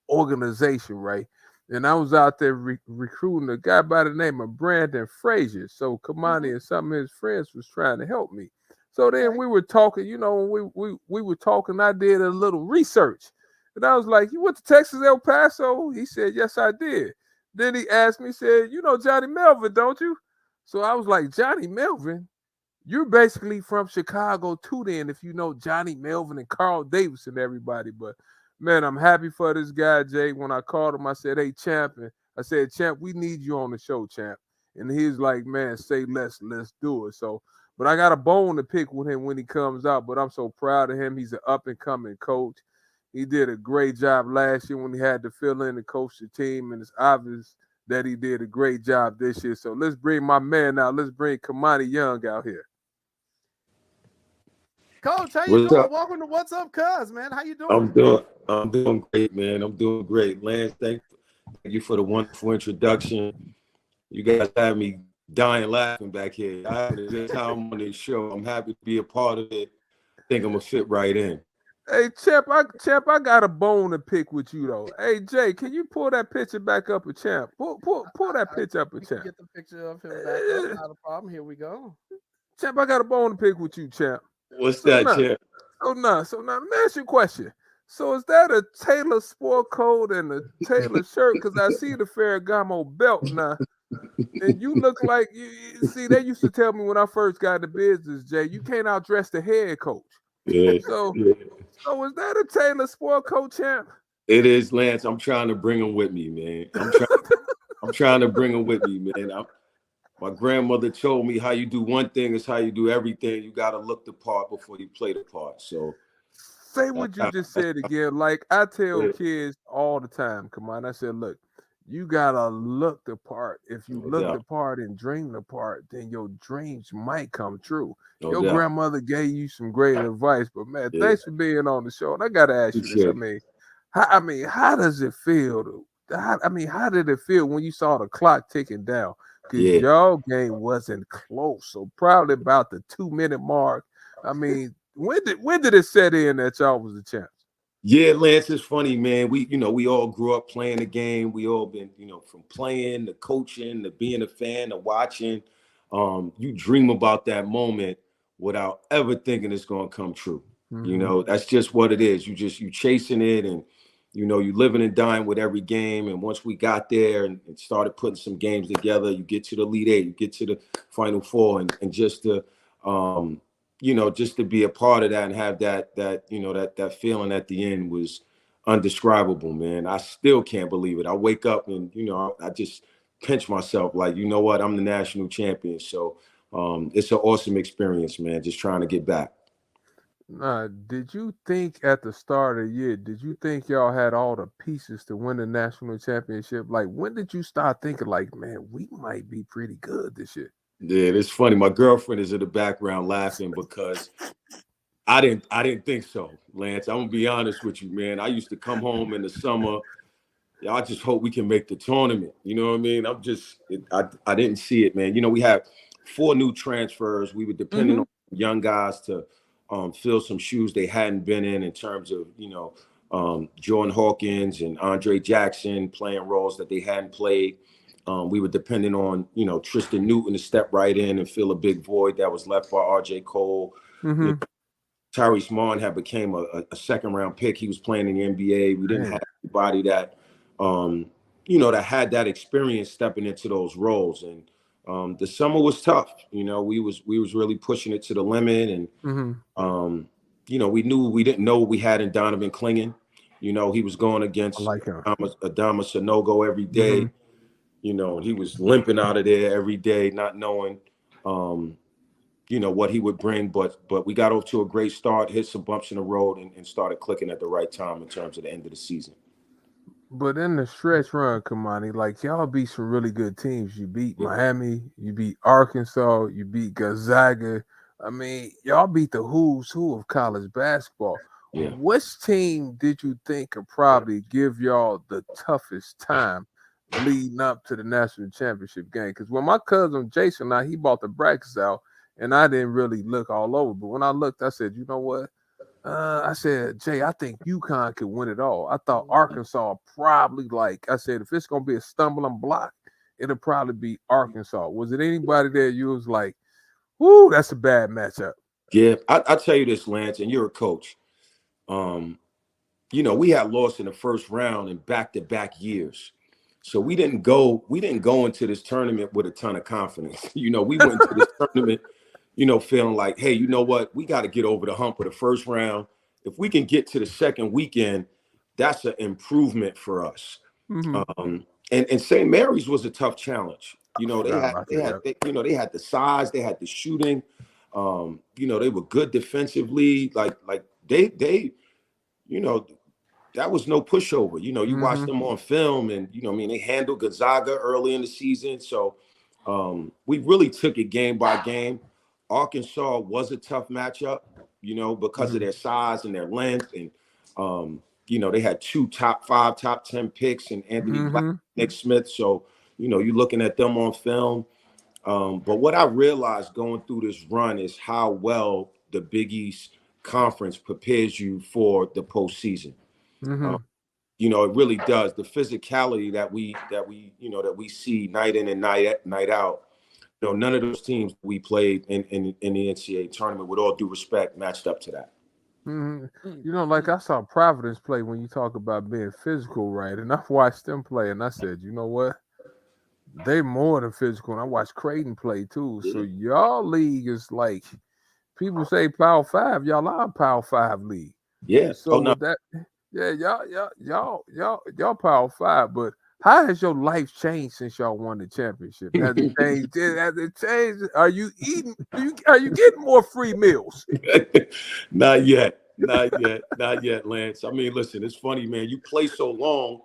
organization, right? And I was out there recruiting a guy by the name of Brandon Frazier. So Kamani and some of his friends was trying to help me. So then we were talking, we were talking. I did a little research. And I was like, you went to Texas, El Paso? He said, yes, I did. Then he asked me, said, you know Johnny Melvin, don't you? So I was like, Johnny Melvin? You're basically from Chicago too then, if you know Johnny Melvin and Carl Davis and everybody. But, man, I'm happy for this guy, Jay. When I called him, I said, hey, Champ. And I said, Champ, we need you on the show, Champ. And he's like, man, say less, let's do it. So, but I got a bone to pick with him when he comes out, but I'm so proud of him. He's an up-and-coming coach. He did a great job last year when he had to fill in and coach the team, and it's obvious that he did a great job this year. So let's bring my man out. Let's bring Kamani Young out here. Coach, how you doing? Welcome to What's Up, Cuz, man. How you doing? I'm doing great, man. I'm doing great. Lance, thank you for the wonderful introduction. You guys have me dying laughing back here. I had a good time on this show. I'm happy to be a part of it. I think I'm gonna fit right in. Hey, Champ, I got a bone to pick with you though. Hey, Jay, can you pull that picture back up, a Champ? Pull that picture up, a We can Champ. get the picture of him back up. Not a problem. Here we go. Champ, I got a bone to pick with you, Champ. What's So that, now, Champ? let me ask you a question. So is that a Taylor sport coat and a Taylor shirt? Because I see the Ferragamo belt now. And you look like see, they used to tell me when I first got into business, Jay, you can't outdress the head coach. Yeah, So yeah. so is that a Taylor sport coat, Champ? It is, Lance. I'm trying to bring him with me, man. I'm trying to bring him with me, man. My grandmother told me how you do one thing is how you do everything. You got to look the part before you play the part. So Say what you just said again. Like I tell yeah, kids all the time, come on. I said, look, you gotta look the part. If you no look the doubt, part and dream the part, then your dreams might come true. no Your doubt. grandmother gave you some great advice, but man, Yeah, thanks for being on the show. And I gotta ask you this. appreciate it. How does it feel? How did it feel when you saw the clock ticking down? Because Yeah. your game wasn't close. So probably about the 2 minute mark. I mean, when did it set in that y'all was the champs? Yeah, Lance, it's funny, man. We all grew up playing the game. We all been, from playing to coaching to being a fan to watching. You dream about that moment without ever thinking it's gonna come true. Mm-hmm. That's just what it is. You chasing it, and you living and dying with every game. And once we got there and started putting some games together, you get to the Elite Eight, you get to the Final Four, and just to just to be a part of that and have that feeling at the end was undescribable, man. I still can't believe it. I wake up and I just pinch myself like, you know what, I'm the national champion. So it's an awesome experience, man. Just trying to get back. Did you think at the start of the year, did you think y'all had all the pieces to win the national championship? Like, when did you start thinking, like, man, we might be pretty good this year? Yeah, it's funny. My girlfriend is in the background laughing because I didn't think so, Lance. I'm gonna be honest with you, man. I used to come home in the summer. Yeah, I just hope we can make the tournament. You know what I mean? I didn't see it, man. We had 4 new transfers. We were depending on young guys to fill some shoes they hadn't been in terms of, Jordan Hawkins and Andre Jackson playing roles that they hadn't played. We were depending on, Tristan Newton to step right in and fill a big void that was left by RJ Cole. Mm-hmm. Tyrese Martin had became a second round pick. He was playing in the NBA. We didn't have anybody that that had that experience stepping into those roles. And the summer was tough. We was really pushing it to the limit. And we didn't know what we had in Donovan Clingan. He was going against I like him. Adama Sanogo every day. And he was limping out of there every day, not knowing what he would bring, but we got off to a great start, hit some bumps in the road, and started clicking at the right time in terms of the end of the season. But in the stretch run, Kamani, like y'all beat some really good teams. You beat Miami, you beat Arkansas, you beat Gonzaga. I mean, y'all beat the who's who of college basketball. Yeah. Which team did you think could probably give y'all the toughest time leading up to the national championship game? Because when my cousin Jason he bought the brackets out, and I didn't really look all over. But when I looked, I said, you know what? I said, Jay, I think UConn could win it all. I thought Arkansas probably, I said, if it's going to be a stumbling block, it'll probably be Arkansas. Was it anybody there you was like, whoo, that's a bad matchup? Yeah, I'll tell you this, Lance, and you're a coach. We had lost in the first round in back-to-back years. So we didn't go into this tournament with a ton of confidence. We went into this tournament feeling like, hey, you know what? We got to get over the hump of the first round. If we can get to the second weekend, that's an improvement for us. Mm-hmm. And St. Mary's was a tough challenge. They had the size, they had the shooting. They were good defensively. Like they that was no pushover. You watch them on film, and they handled Gonzaga early in the season. So we really took it game by game. Arkansas was a tough matchup, because of their size and their length. And, they had 2 top 5, top 10 picks and Anthony Black, Nick Smith. So, you're looking at them on film. But what I realized going through this run is how well the Big East conference prepares you for the postseason. Mm-hmm. You know, it really does. The physicality that we see night in and night out. You know, none of those teams we played in the NCAA tournament, with all due respect, matched up to that. Mm-hmm. You know, like I saw Providence play when you talk about being physical, right? And I watched them play, and I said, you know what? They more than physical. And I watched Creighton play too. So y'all league is like, people say Power 5. Y'all are a Power 5 league. Yeah. So with that, yeah, y'all Power 5. But how has your life changed since y'all won the championship? Has it changed? Has it changed? Are you eating? Are you getting more free meals? Not yet, Lance. I mean, listen, it's funny, man. You play so long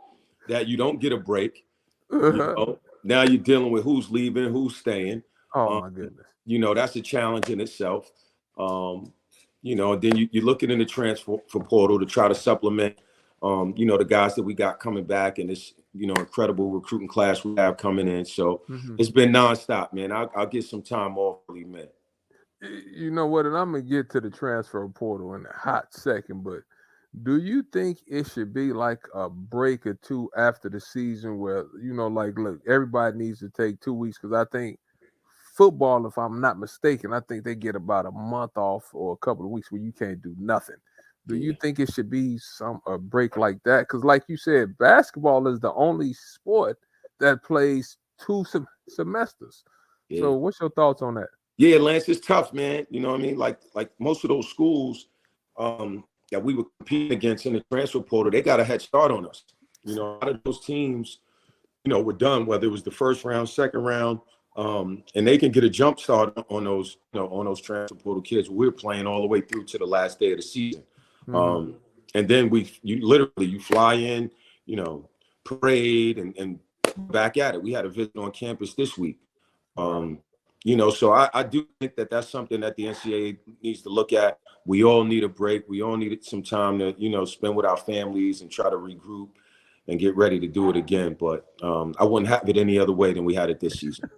that you don't get a break. You know, now you're dealing with who's leaving, who's staying. Oh my goodness. You know, that's a challenge in itself. You know, and then you're looking in the transfer portal to try to supplement, you know, the guys that we got coming back and this, you know, incredible recruiting class we have coming in. So it's been nonstop, man. I'll get some time off, really, man. You know what? And I'm going to get to the transfer portal in a hot second, but do you think it should be like a break or two after the season where, you know, like, look, everybody needs to take 2 weeks? Because I think football, if I'm not mistaken, I think they get about a month off or a couple of weeks where you can't do nothing. Do you think it should be a break like that? Because like you said, basketball is the only sport that plays 2 semesters. Yeah. So what's your thoughts on that? Yeah, Lance, it's tough, man. You know what I mean? Like most of those schools that we were competing against in the transfer portal, they got a head start on us. You know, a lot of those teams, you know, were done, whether it was the first round, second round, and they can get a jump start on those, you know, on those transfer portal kids. We're playing all the way through to the last day of the season. And then you fly in, you know, parade and back at it. We had a visit on campus this week. You know, so I do think that that's something that the NCAA needs to look at. We all need a break. We all need some time to, you know, spend with our families and try to regroup and get ready to do it again. But I wouldn't have it any other way than we had it this season.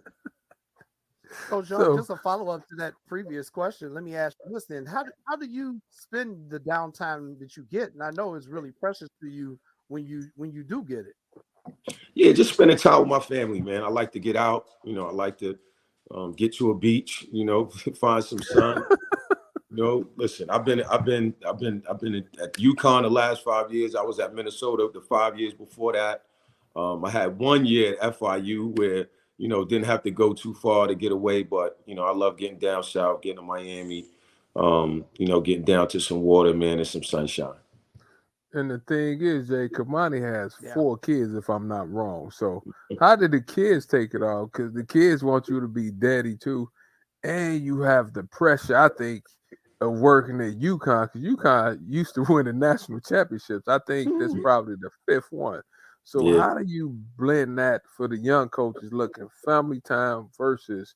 So, John, just a follow-up to that previous question. Let me ask you this then. How do you spend the downtime that you get? And I know it's really precious to you when you do get it. Yeah, just spending time with my family, man. I like to get out. You know, I like to get to a beach, you know, find some sun. You know, listen, I've been at UConn the last 5 years. I was at Minnesota the 5 years before that. I had 1 year at FIU where, you know, didn't have to go too far to get away, but, you know, I love getting down south, getting to Miami, you know, getting down to some water, man, and some sunshine. And the thing is, Jay, Kamani has 4 kids, if I'm not wrong. So how did the kids take it all? Because the kids want you to be daddy too. And you have the pressure, I think, of working at UConn, because UConn used to win the national championships. I think that's probably the 5th one. So how do you blend that for the young coaches looking family time versus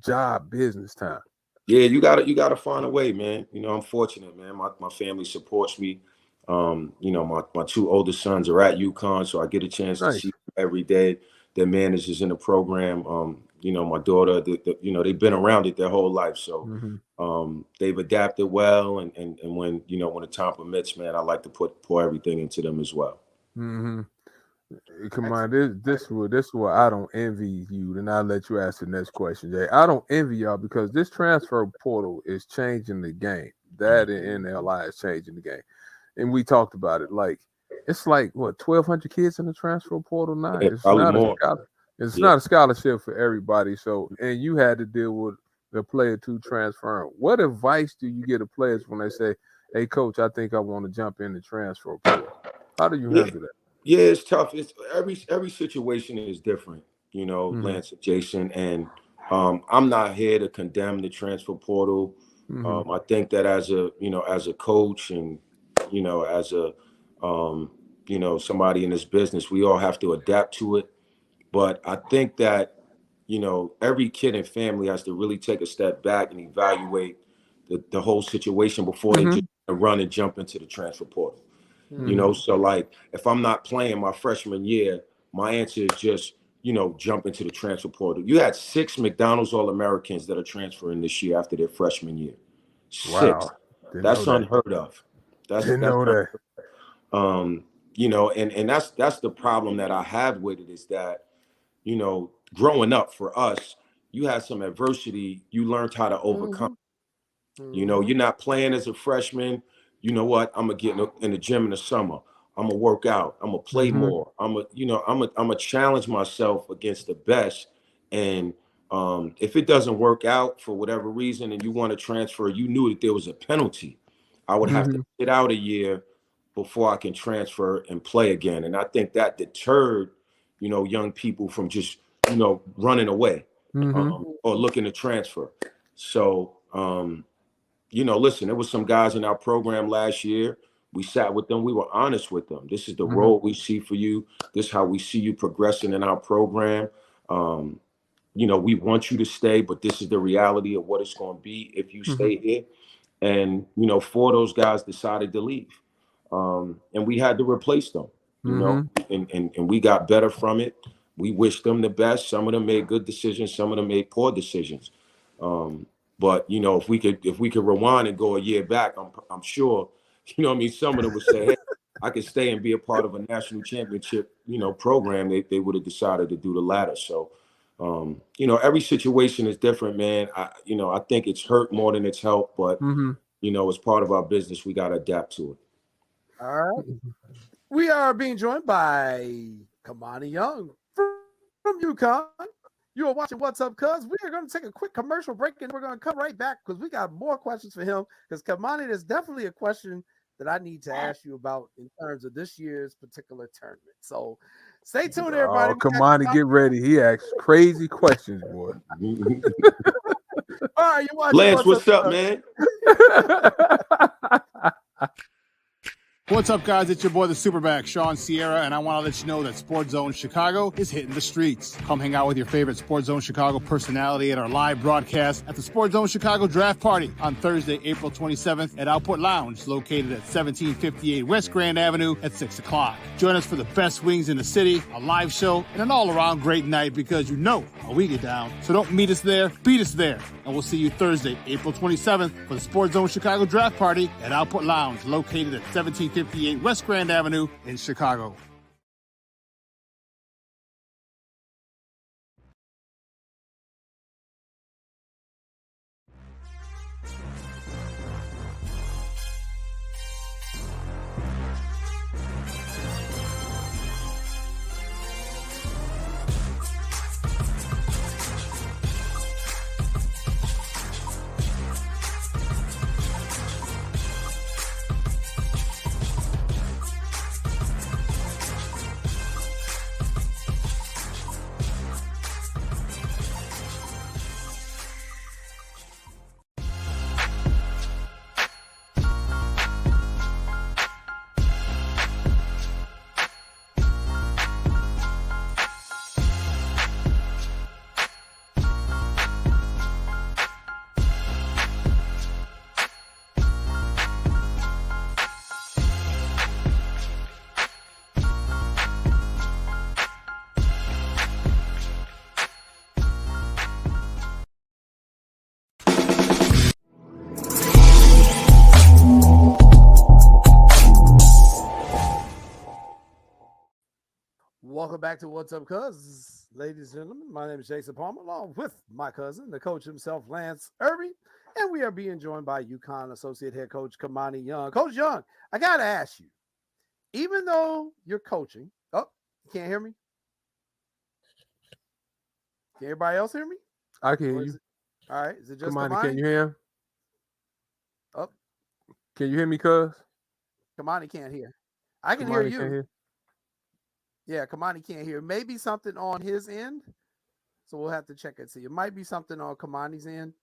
job business time? Yeah, you gotta find a way, man. You know, I'm fortunate, man. My family supports me. You know, my 2 oldest sons are at UConn, so I get a chance to see them every day. Their managers in the program. You know, my daughter, you know, they've been around it their whole life. So they've adapted well. And when, you know, when the time permits, man, I like to pour everything into them as well. Come on, this is where I don't envy you. Then I'll let you ask the next question, Jay. I don't envy y'all because this transfer portal is changing the game. That and NLI is changing the game. And we talked about it. Like, it's like, what, 1,200 kids in the transfer portal now? Yeah, It's not a scholarship for everybody. So, and you had to deal with the player to transfer. What advice do you give to players when they say, hey, coach, I think I want to jump in the transfer portal? How do you handle that? Yeah, it's tough. It's every situation is different, you know, Lance and Jason. And I'm not here to condemn the transfer portal. I think that as a coach and, you know, as a, you know, somebody in this business, we all have to adapt to it. But I think that, you know, every kid and family has to really take a step back and evaluate the whole situation before they just run and jump into the transfer portal. You know, so like if I'm not playing my freshman year, my answer is just, you know, jump into the transfer portal. You had 6 McDonald's All-Americans that are transferring this year after their freshman year. 6. Wow. That's unheard of. That's that. You know, and that's the problem that I have with it is that, you know, growing up for us, you had some adversity, you learned how to overcome. You know, you're not playing as a freshman. You know what? I'm gonna get in the gym in the summer. I'm gonna work out. I'm gonna play more. I'm gonna challenge myself against the best. And if it doesn't work out for whatever reason, and you want to transfer, you knew that there was a penalty. I would have to sit out a year before I can transfer and play again. And I think that deterred, you know, young people from just, you know, running away or looking to transfer. So, you know, listen, there was some guys in our program last year. We sat with them. We were honest with them. This is the role we see for you. This is how we see you progressing in our program. You know, we want you to stay, but this is the reality of what it's going to be if you stay here. And, you know, 4 of those guys decided to leave. And we had to replace them, you know, and we got better from it. We wish them the best. Some of them made good decisions. Some of them made poor decisions. But, you know, if we could rewind and go a year back, I'm sure, you know what I mean, some of them would say, hey, I could stay and be a part of a national championship, you know, program. They would have decided to do the latter. So, you know, every situation is different, man. I think it's hurt more than it's helped, but, you know, as part of our business, we got to adapt to it. All right. We are being joined by Kamani Young from UConn. You are watching What's Up, Cuz. We are going to take a quick commercial break and we're going to come right back because we got more questions for him. Because Kamani, there's definitely a question that I need to ask you about in terms of this year's particular tournament. So stay tuned, everybody. Oh, Kamani, get ready. He asks crazy questions, boy. All right, you watching Lance, what's up, man? What's up, guys? It's your boy, the Superback, Sean Sierra, and I want to let you know that Sports Zone Chicago is hitting the streets. Come hang out with your favorite Sports Zone Chicago personality at our live broadcast at the Sports Zone Chicago Draft Party on Thursday, April 27th at Output Lounge, located at 1758 West Grand Avenue at 6 o'clock. Join us for the best wings in the city, a live show, and an all-around great night because you know how we get down. So don't meet us there, beat us there. And we'll see you Thursday, April 27th for the Sports Zone Chicago Draft Party at Output Lounge, located at 1758 West Grand Avenue in Chicago. Welcome back to What's Up, Cuz. Ladies and gentlemen, my name is Jason Palmer, along with my cousin, the coach himself, Lance Irvin, and we are being joined by UConn Associate Head Coach Kamani Young. Coach Young, I got to ask you, even though you're coaching, you can't hear me? Can everybody else hear me? I can hear you. All right, is it just Kamani, Kamani? can you hear him? Oh, can you hear me, cuz? Kamani can't hear. I can Kamani hear you. can't hear. Yeah, Kamani can't hear. Maybe something on his end. So we'll have to check and see. It might be something on Kamani's end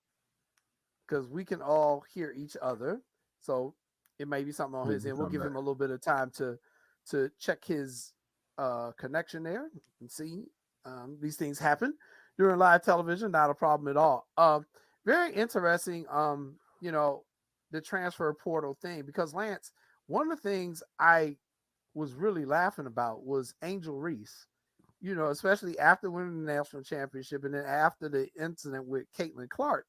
because we can all hear each other. So it may be something on his end. We'll give him a little bit of time to check his connection there and see. These things happen during live television. Not a problem at all. Very interesting, the transfer portal thing, because Lance, one of the things I was really laughing about was Angel Reese, especially after winning the national championship and then after the incident with Caitlin Clark.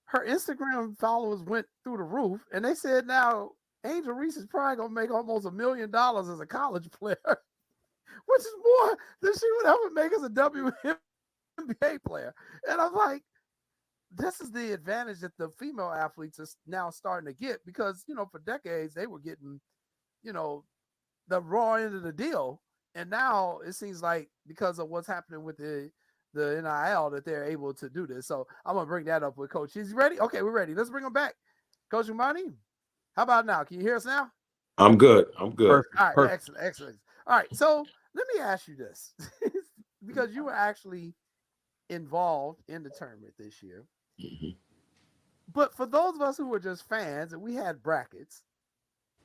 her Instagram followers went through the roof, and they said now Angel Reese is probably gonna make almost $1 million as a college player, which is more than she would ever make as a WNBA player. And I'm like, this is the advantage that the female athletes are now starting to get, because for decades they were getting the raw end of the deal, and now it seems like because of what's happening with the NIL that they're able to do this. So I'm gonna bring that up with Coach. Is he ready? Okay, we're ready. Let's bring him back. Coach Umani, how about now? Can you hear us now? I'm good. I'm good. Perfect. All right, Perfect. excellent. All right, so let me ask you this, because you were actually involved in the tournament this year. Mm-hmm. But for those of us who were just fans and we had brackets,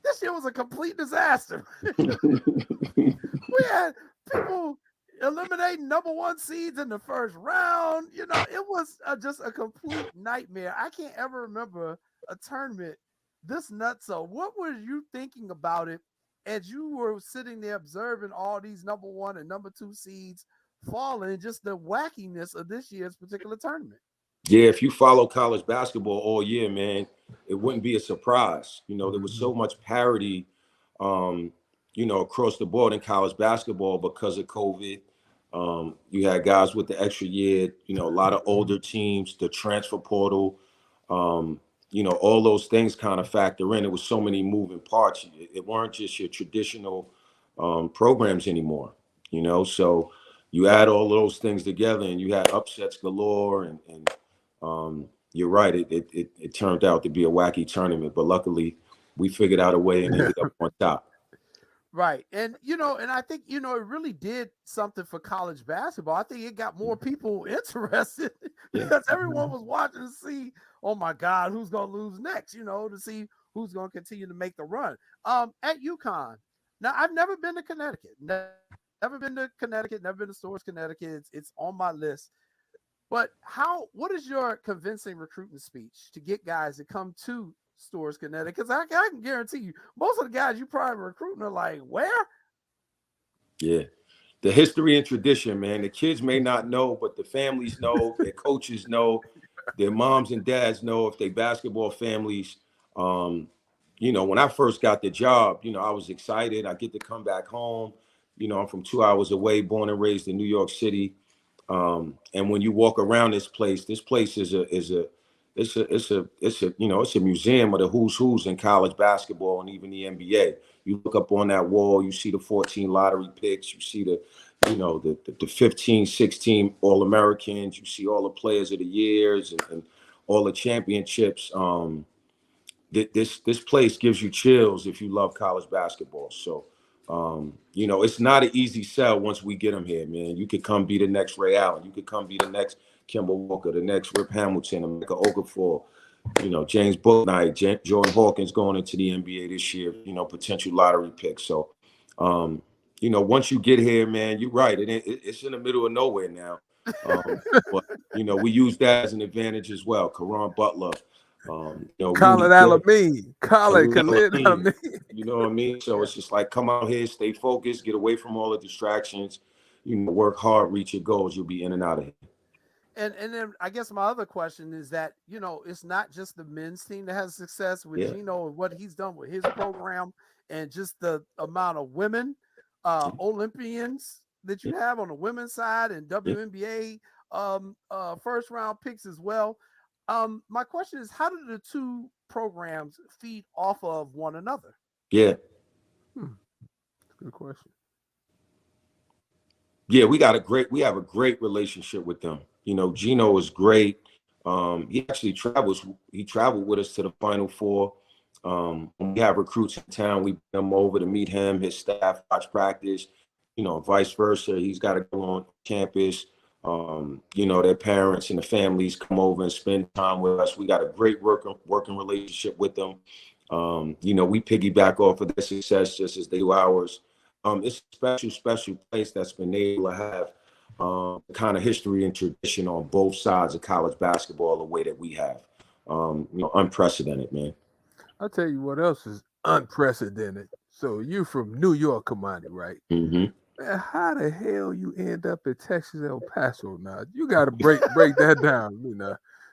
this year was a complete disaster. We had people eliminating number 1 seeds in the first round. It was just a complete nightmare. I can't ever remember a tournament this nuts. So what were you thinking about it as you were sitting there observing all these number 1 and number 2 seeds falling, just the wackiness of this year's particular tournament? Yeah, if you follow college basketball all year, man, it wouldn't be a surprise. There was so much parity, across the board in college basketball because of COVID. You had guys with the extra year, a lot of older teams, the transfer portal, all those things kind of factor in. It was so many moving parts. It weren't just your traditional programs anymore, so you add all those things together and you had upsets galore, and you're right. It turned out to be a wacky tournament, but luckily we figured out a way and ended up on top. Right. And, and I think, it really did something for college basketball. I think it got more people interested because everyone was watching to see, oh my God, who's going to lose next, to see who's going to continue to make the run. At UConn. Now, I've never been to Connecticut, never been to Stores, Connecticut. It's on my list. But what is your convincing recruiting speech to get guys to come to Stores, Connecticut? Because I can guarantee you, most of the guys you probably recruiting are like, where? Yeah. The history and tradition, man. The kids may not know, but the families know, their coaches know, their moms and dads know if they basketball families. When I first got the job, I was excited. I get to come back home. I'm from 2 hours away, born and raised in New York City. And when you walk around this place is it's a museum of the who's in college basketball and even the NBA. You look up on that wall, you see the 14 lottery picks, you see the 15, 16 All-Americans, you see all the players of the years and all the championships. This place gives you chills if you love college basketball. So it's not an easy sell once we get them here, man. You could come be the next Ray Allen. You could come be the next Kemba Walker, the next Rip Hamilton, Emeka Okafor, James Bouknight, Jordan Hawkins going into the NBA this year, potential lottery picks. So, once you get here, man, you're right. It's in the middle of nowhere now. But, we use that as an advantage as well. Karan Butler. Khalid Alameen. You know what I mean? So it's just like, come out here, stay focused, get away from all the distractions, work hard, reach your goals. You'll be in and out of here. And then I guess my other question is that, it's not just the men's team that has success with Gino and what he's done with his program and just the amount of women Olympians that you have on the women's side and WNBA first round picks as well. My question is, how do the two programs feed off of one another? Yeah. Good question. Yeah, we have a great relationship with them. Gino is great. He actually traveled with us to the Final Four. When we have recruits in town, we bring them over to meet him, his staff, watch practice, vice versa. He's got to go on campus. Their parents and the families come over and spend time with us. We got a great working relationship with them. We piggyback off of their success just as they do ours. It's a special place that's been able to have kind of history and tradition on both sides of college basketball the way that we have. Unprecedented, man. I'll tell you what else is unprecedented. So you're from New York, Kamani, right? Mm-hmm. Man, how the hell you end up in Texas El Paso now? You got to break that down,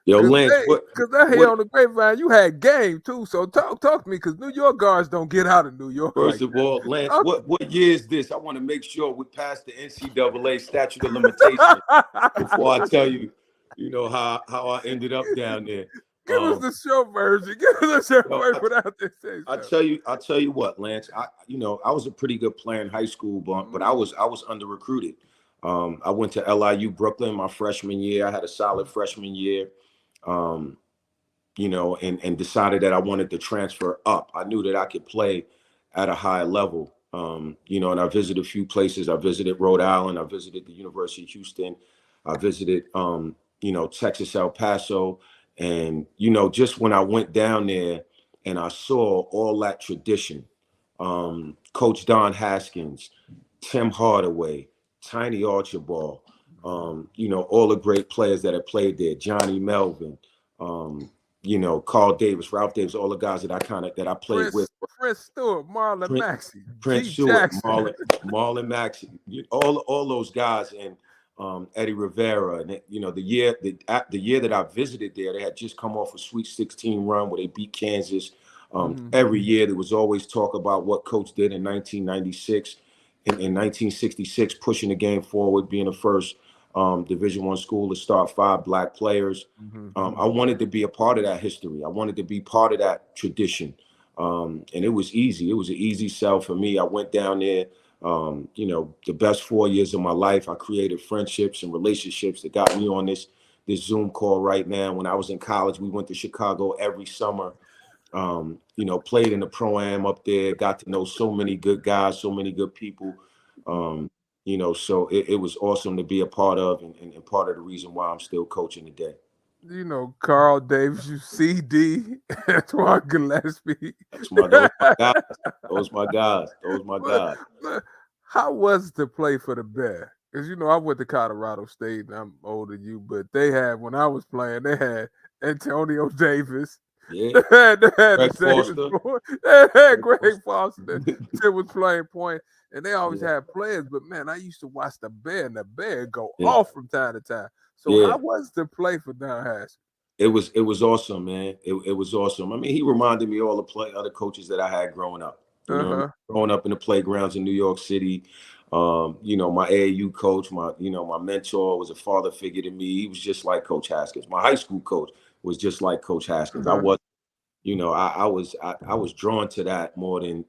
Yo, Lance, Because I hear on the grapevine you had game too. So talk to me, because New York guards don't get out of New York. First like of that. all, Lance, what year is this? I want to make sure we pass the NCAA statute of limitation before I tell you, how I ended up down there. Give us the short version. Give us the short version without this. I'll tell you what, Lance. I was a pretty good player in high school, but I was under recruited. I went to LIU Brooklyn my freshman year. I had a solid freshman year. And decided that I wanted to transfer up. I knew that I could play at a high level. And I visited a few places. I visited Rhode Island. I visited the University of Houston. I visited, Texas, El Paso. And, just when I went down there and I saw all that tradition, Coach Don Haskins, Tim Hardaway, Tiny Archibald, all the great players that have played there, Johnny Melvin, Carl Davis, Ralph Davis, all the guys that I played with. Prince Stewart, Marlon Maxey, Prince Stewart, Marlon Maxey, all those guys, and Eddie Rivera, and the year that I visited there, they had just come off a Sweet 16 run where they beat Kansas. Every year there was always talk about what Coach did in 1996 and in 1966, pushing the game forward, being the first Division I school to start 5 black players. I wanted to be a part of that history. I wanted to be part of that tradition. And it was easy. It was an easy sell for me. I went down there, the best 4 years of my life. I created friendships and relationships that got me on this Zoom call right now. When I was in college, we went to Chicago every summer, played in the Pro-Am up there, got to know so many good guys, so many good people. So it was awesome to be a part of, and part of the reason why I'm still coaching today. Carl Davis, you CD, Antoine Gillespie. Those my guys. How was it to play for the Bear? Because I went to Colorado State, and I'm older than you, but they had, when I was playing, they had Antonio Davis. Yeah. They had Greg Foster. They had Greg Foster that was playing point. And they always had players, but man, I used to watch the Bear, and the Bear go off from time to time. So how was it to play for Don Haskins? It was awesome, man. It was awesome. I mean, he reminded me all the other coaches that I had growing up. Growing up in the playgrounds in New York City. My AAU coach, my mentor, was a father figure to me. He was just like Coach Haskins. My high school coach was just like Coach Haskins. I was drawn to that more than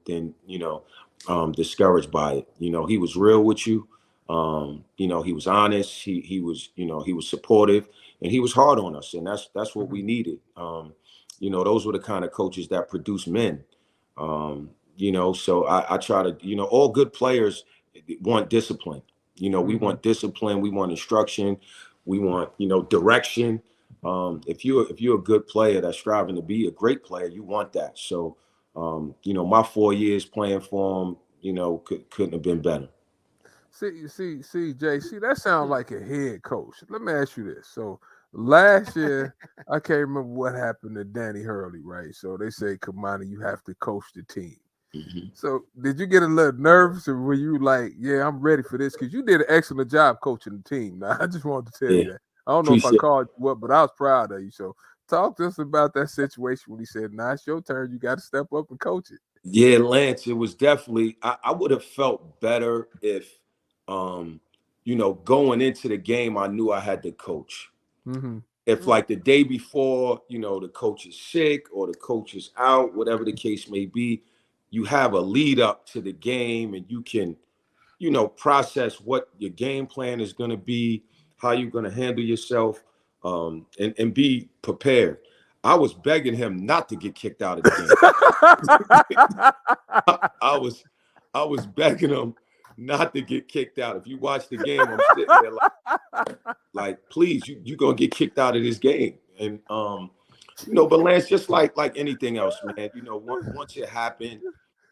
discouraged by it. He was real with you. He was honest. He was supportive, and he was hard on us, and that's what we needed. Those were the kind of coaches that produce men. So I try to, all good players want discipline. We want discipline. We want instruction. We want, direction. If you're a good player that's striving to be a great player, you want that. So, my 4 years playing for him, couldn't have been better. See, Jay, that sounds like a head coach. Let me ask you this. So last year, I can't remember what happened to Danny Hurley, right? So they say, Kamani, you have to coach the team. So did you get a little nervous, or were you like, yeah, I'm ready for this? Because you did an excellent job coaching the team. Now, I just wanted to tell you that. I don't know if I called you up, but I was proud of you. So talk to us about that situation when he said, nah, it's your turn. You got to step up and coach it. Yeah, Lance, it was definitely, I would have felt better if, going into the game, I knew I had to coach. If like the day before, the coach is sick or the coach is out, whatever the case may be, you have a lead up to the game, and you can, process what your game plan is going to be, how you're going to handle yourself, and be prepared. I was begging him not to get kicked out of the game. I was begging him not to get kicked out. If you watch the game, I'm sitting there like please, you're gonna get kicked out of this game. And but Lance, just like anything else, man, once it happened,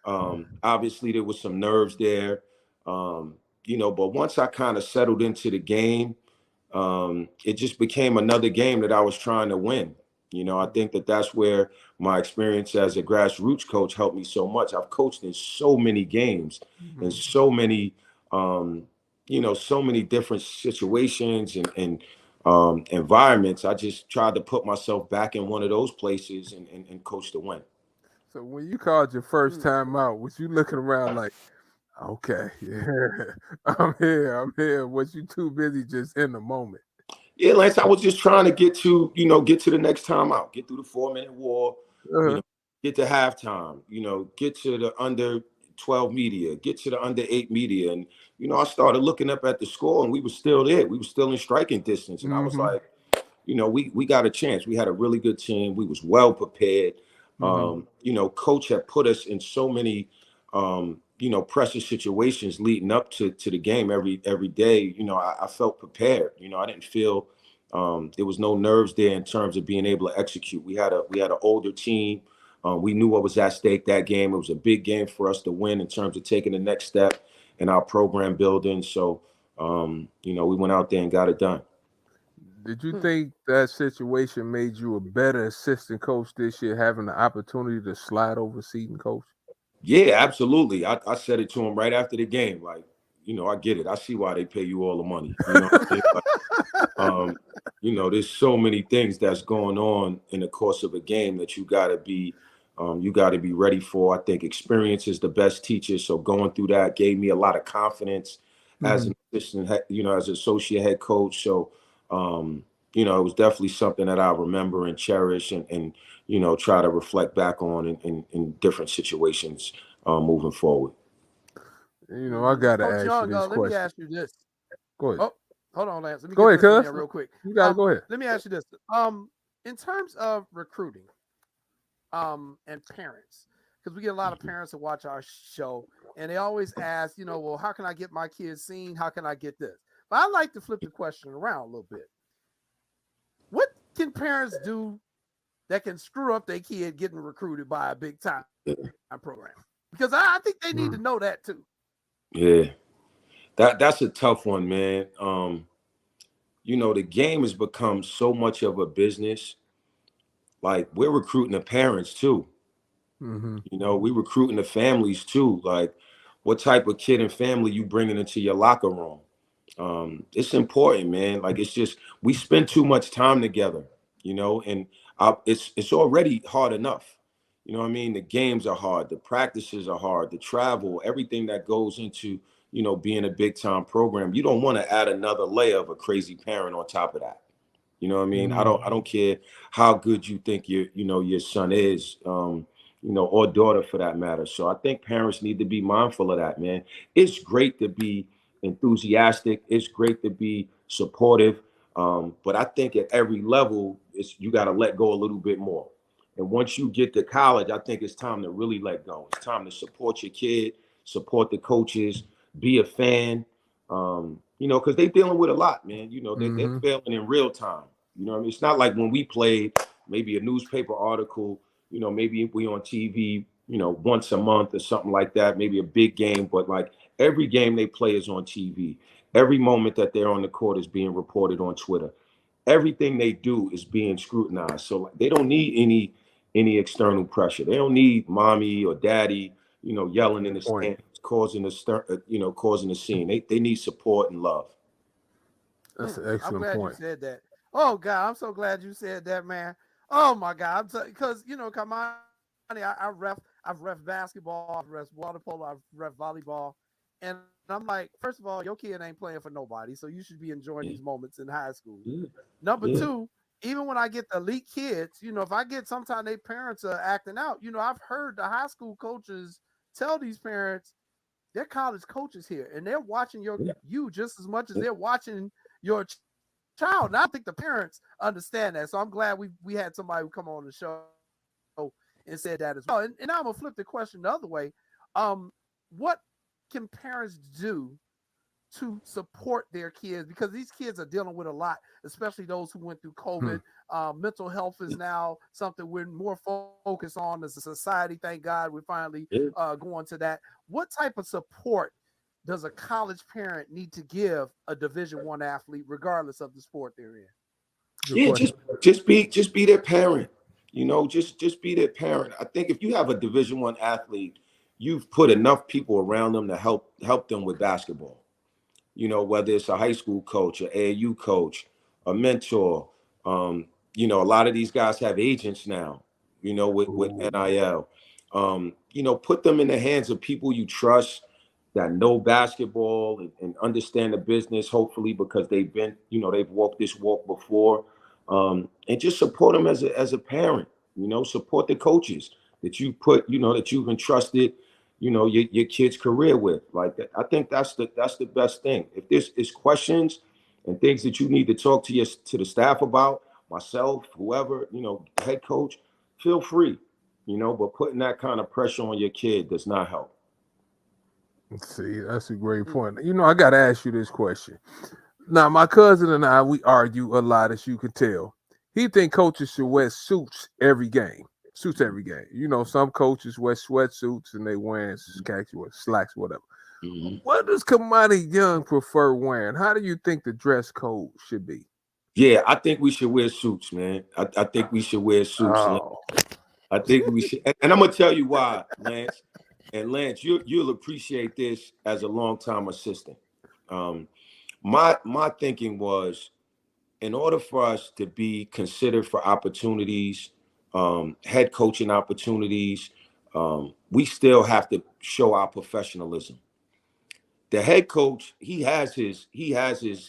obviously there was some nerves there. But once I kind of settled into the game, it just became another game that I was trying to win. I think that's where my experience as a grassroots coach helped me so much. I've coached in so many games and so many, so many different situations and environments, I just tried to put myself back in one of those places and coach to win. So when you called your first time out, was you looking around like, okay, yeah, I'm here. Was you too busy just in the moment? Yeah, Lance, I was just trying to get to the next time out, get through the 4-minute war, get to halftime, get to the under 12 media, get to the under 8 media. And, I started looking up at the score and we were still there. We were still in striking distance. And I was like, we got a chance. We had a really good team. We was well prepared. Coach had put us in so many, pressure situations leading up to the game every day. I felt prepared. I didn't feel there was no nerves there in terms of being able to execute. We had an older team. We knew what was at stake that game. It was a big game for us to win in terms of taking the next step in our program building. So, we went out there and got it done. Did you think that situation made you a better assistant coach this year, having the opportunity to slide over season coach? Yeah, absolutely. I said it to him right after the game. Like, I get it. I see why they pay you all the money. There's so many things that's going on in the course of a game that you got to be ready for. I think experience is the best teacher. So going through that gave me a lot of confidence as an assistant, as an associate head coach. So, it was definitely something that I remember and cherish and try to reflect back on in different situations moving forward. I got to ask you this question. Let me ask you this. Go ahead. Oh, hold on, Lance. Let me go get ahead, this in there real quick. You got to go ahead. Let me ask you this. In terms of recruiting and parents, because we get a lot of parents that watch our show, and they always ask, well, how can I get my kids seen? How can I get this? But I like to flip the question around a little bit. What can parents do that can screw up their kid getting recruited by a big time program? Because I think they need to know that too. Yeah, that's a tough one, man. The game has become so much of a business. Like, we're recruiting the parents too. We recruiting the families too. Like, what type of kid and family you bringing into your locker room? It's important, man. Like, it's just, we spend too much time together, and it's already hard enough. The games are hard, the practices are hard, the travel, everything that goes into, being a big time program. You don't want to add another layer of a crazy parent on top of that. I don't care how good you think your son is, or daughter for that matter. So I think parents need to be mindful of that, man. It's great to be enthusiastic. It's great to be supportive. But I think at every level, you got to let go a little bit more. And once you get to college, I think it's time to really let go. It's time to support your kid, support the coaches, be a fan, because they're dealing with a lot, man. They're failing in real time. It's not like when we played, maybe a newspaper article, maybe we on TV, once a month or something like that, maybe a big game. But like, every game they play is on TV. Every moment that they're on the court is being reported on Twitter. Everything they do is being scrutinized. So they don't need any external pressure. They don't need mommy or daddy, yelling in the stands, causing a scene. They need support and love. That's an excellent I'm glad point. you said that. Oh God, I'm so glad you said that, man. Oh my God, because come on, I've ref basketball, I've ref water polo, I've ref volleyball, and I'm like, first of all, your kid ain't playing for nobody, so you should be enjoying these moments in high school. Number two, even when I get the elite kids, if I get sometimes their parents are acting out, I've heard the high school coaches tell these parents, they're college coaches here, and they're watching you just as much as they're watching your child. And I think the parents understand that. So I'm glad we had somebody who come on the show and said that as well. And I'm gonna flip the question the other way. What can parents do to support their kids? Because these kids are dealing with a lot, especially those who went through COVID. Mental health is now something we're more focused on as a society. Thank God we're finally going to that. What type of support does a college parent need to give a Division I athlete, regardless of the sport they're in? Just be their parent. Just be their parent. I think if you have a Division I athlete, you've put enough people around them to help them with basketball. Whether it's a high school coach, an AAU coach, a mentor. You know, a lot of these guys have agents now, you know, with NIL. You know, put them in the hands of people you trust that know basketball and understand the business, hopefully, because they've been, you know, they've walked this walk before. And just support them as a parent, you know, support the coaches that you put, you know, that you've entrusted, you know, your kid's career with. Like that. I think that's the best thing. If there's questions and things that you need to talk to the staff about, myself, whoever, you know, head coach, feel free, you know, but putting that kind of pressure on your kid does not help. See, that's a great point. You know, I got to ask you this question. Now, my cousin and I, we argue a lot, as you can tell. He think coaches should wear suits every game. Suits every game. You know, some coaches wear sweatsuits and they wearing khaki or slacks, whatever. Mm-hmm. What does Kamani Young prefer wearing? How do you think the dress code should be? Yeah, I think we should wear suits, man. I think we should wear suits. Oh. I think we should. And I'm going to tell you why, Lance. And Lance, you'll appreciate this as a longtime assistant. My thinking was, in order for us to be considered for opportunities, head coaching opportunities, we still have to show our professionalism. The head coach, he has his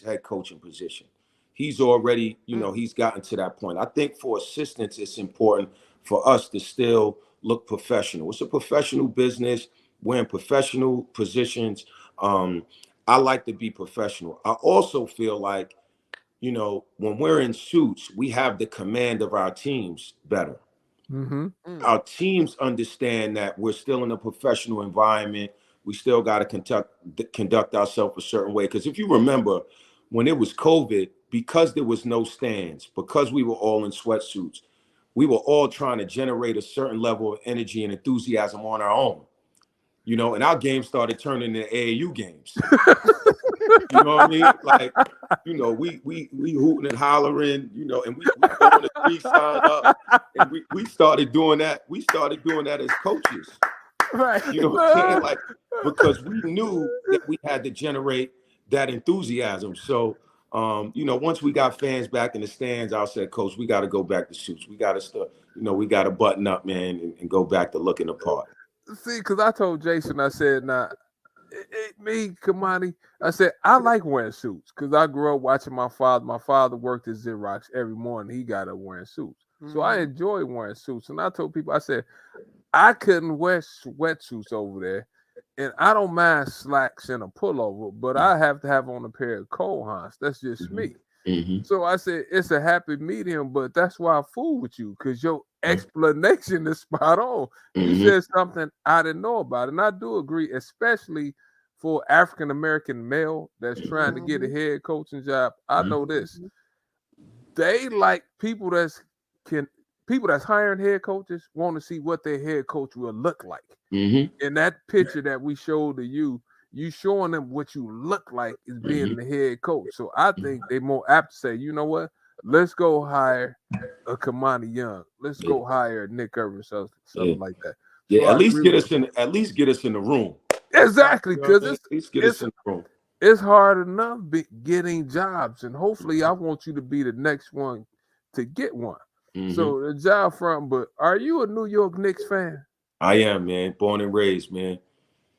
head coaching position. He's already, you know, he's gotten to that point. I think for assistants, it's important for us to still look professional. It's a professional business. We're in professional positions. I like to be professional. I also feel like, you know, when we're in suits, we have the command of our teams better. Mm-hmm. Our teams understand that we're still in a professional environment. We still got to conduct ourselves a certain way. Because if you remember, when it was COVID, because there was no stands, because we were all in sweatsuits, we were all trying to generate a certain level of energy and enthusiasm on our own. You know, and our games started turning into AAU games. You know what I mean? Like, you know, we hooting and hollering, you know, and we throwing the 3 sign up, and we started doing that. We started doing that as coaches. Right. You know what I'm saying? Like, because we knew that we had to generate that enthusiasm. So, you know, once we got fans back in the stands, I said, Coach, we got to go back to suits. We got to start, you know, we got to button up, man, and go back to looking the part. See, because I told Jason, I said, nah, me, Kamani, I said, I like wearing suits because I grew up watching my father. My father worked at Xerox every morning. He got up wearing suits. So I enjoy wearing suits. And I told people, I said, I couldn't wear sweatsuits over there. And I don't mind slacks and a pullover, but I have to have on a pair of cold hands. That's just me. Mm-hmm. So I said, it's a happy medium, but that's why I fool with you, because your explanation is spot on. You said something I didn't know about. And I do agree, especially for African-American male that's trying to get a head coaching job. I know this. They like people that's hiring head coaches want to see what their head coach will look like. In that picture that we showed to you, you showing them what you look like is being the head coach. So I think they're more apt to say, you know what? Let's go hire a Kamani Young. Let's go hire Nick Irvin, something like that. Yeah, So at least get us in the room. Exactly, because at least get us in the room. It's hard enough getting jobs, and hopefully I want you to be the next one to get one. So the job front, but are you a New York Knicks fan? I am, man. Born and raised, man.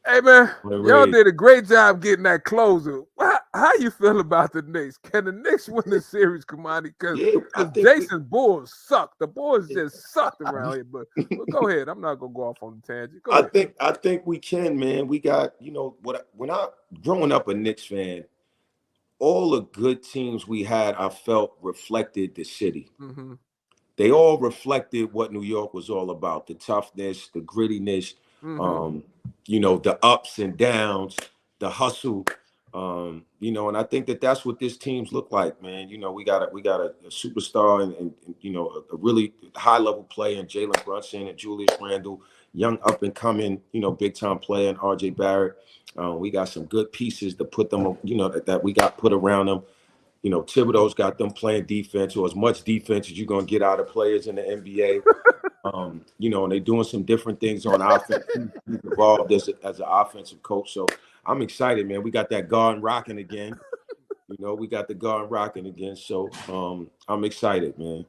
Hey, man, y'all did a great job getting that closer. How you feel about the Knicks? Can the Knicks win the series, Kamani? Because Jason's Bulls suck. The Bulls just sucked around here. But go ahead. I'm not going to go off on the tangent. I think we can, man. We got, you know, when I growing up a Knicks fan, all the good teams we had, I felt reflected the city. They all reflected what New York was all about: the toughness, the grittiness, you know, the ups and downs, the hustle. You know, and I think that's what this teams look like, man. You know, we got a superstar and you know, a really high level player in Jalen Brunson and Julius Randle, young up and coming, you know, big time player in RJ Barrett. We got some good pieces to put them, you know, that we got put around them. You know, Thibodeau's got them playing defense, or as much defense as you're going to get out of players in the NBA. You know, and they're doing some different things on offense. He's involved as an offensive coach. So I'm excited, man. We got that garden rocking again. You know, we got the Garden rocking again, so I'm excited, man.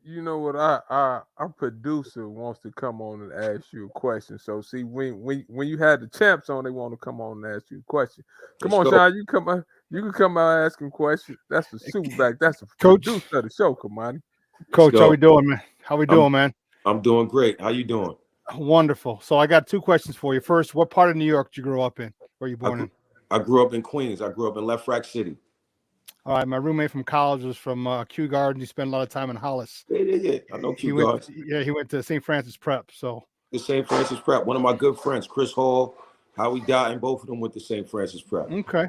You know what? Our producer wants to come on and ask you a question. So see, when you had the champs on, they want to come on and ask you a question. Come on, Let's go. Sean, you come out. You can come out and ask him questions. That's the Superback. That's the Coach. producer of the show, Kamani. Coach, go. how we doing, man? How we doing, man? I'm doing great. How you doing? Wonderful. So I got two questions for you. First, what part of New York did you grow up in? Where you born in? I grew up in Queens. I grew up in Left Rack City. All right, my roommate from college was from Kew Gardens. He spent a lot of time in Hollis. Yeah. I know Kew Gardens. He went to St. Francis Prep. So The St. Francis Prep. One of my good friends, Chris Hall, Howie Dotton, both of them went to St. Francis Prep. Okay.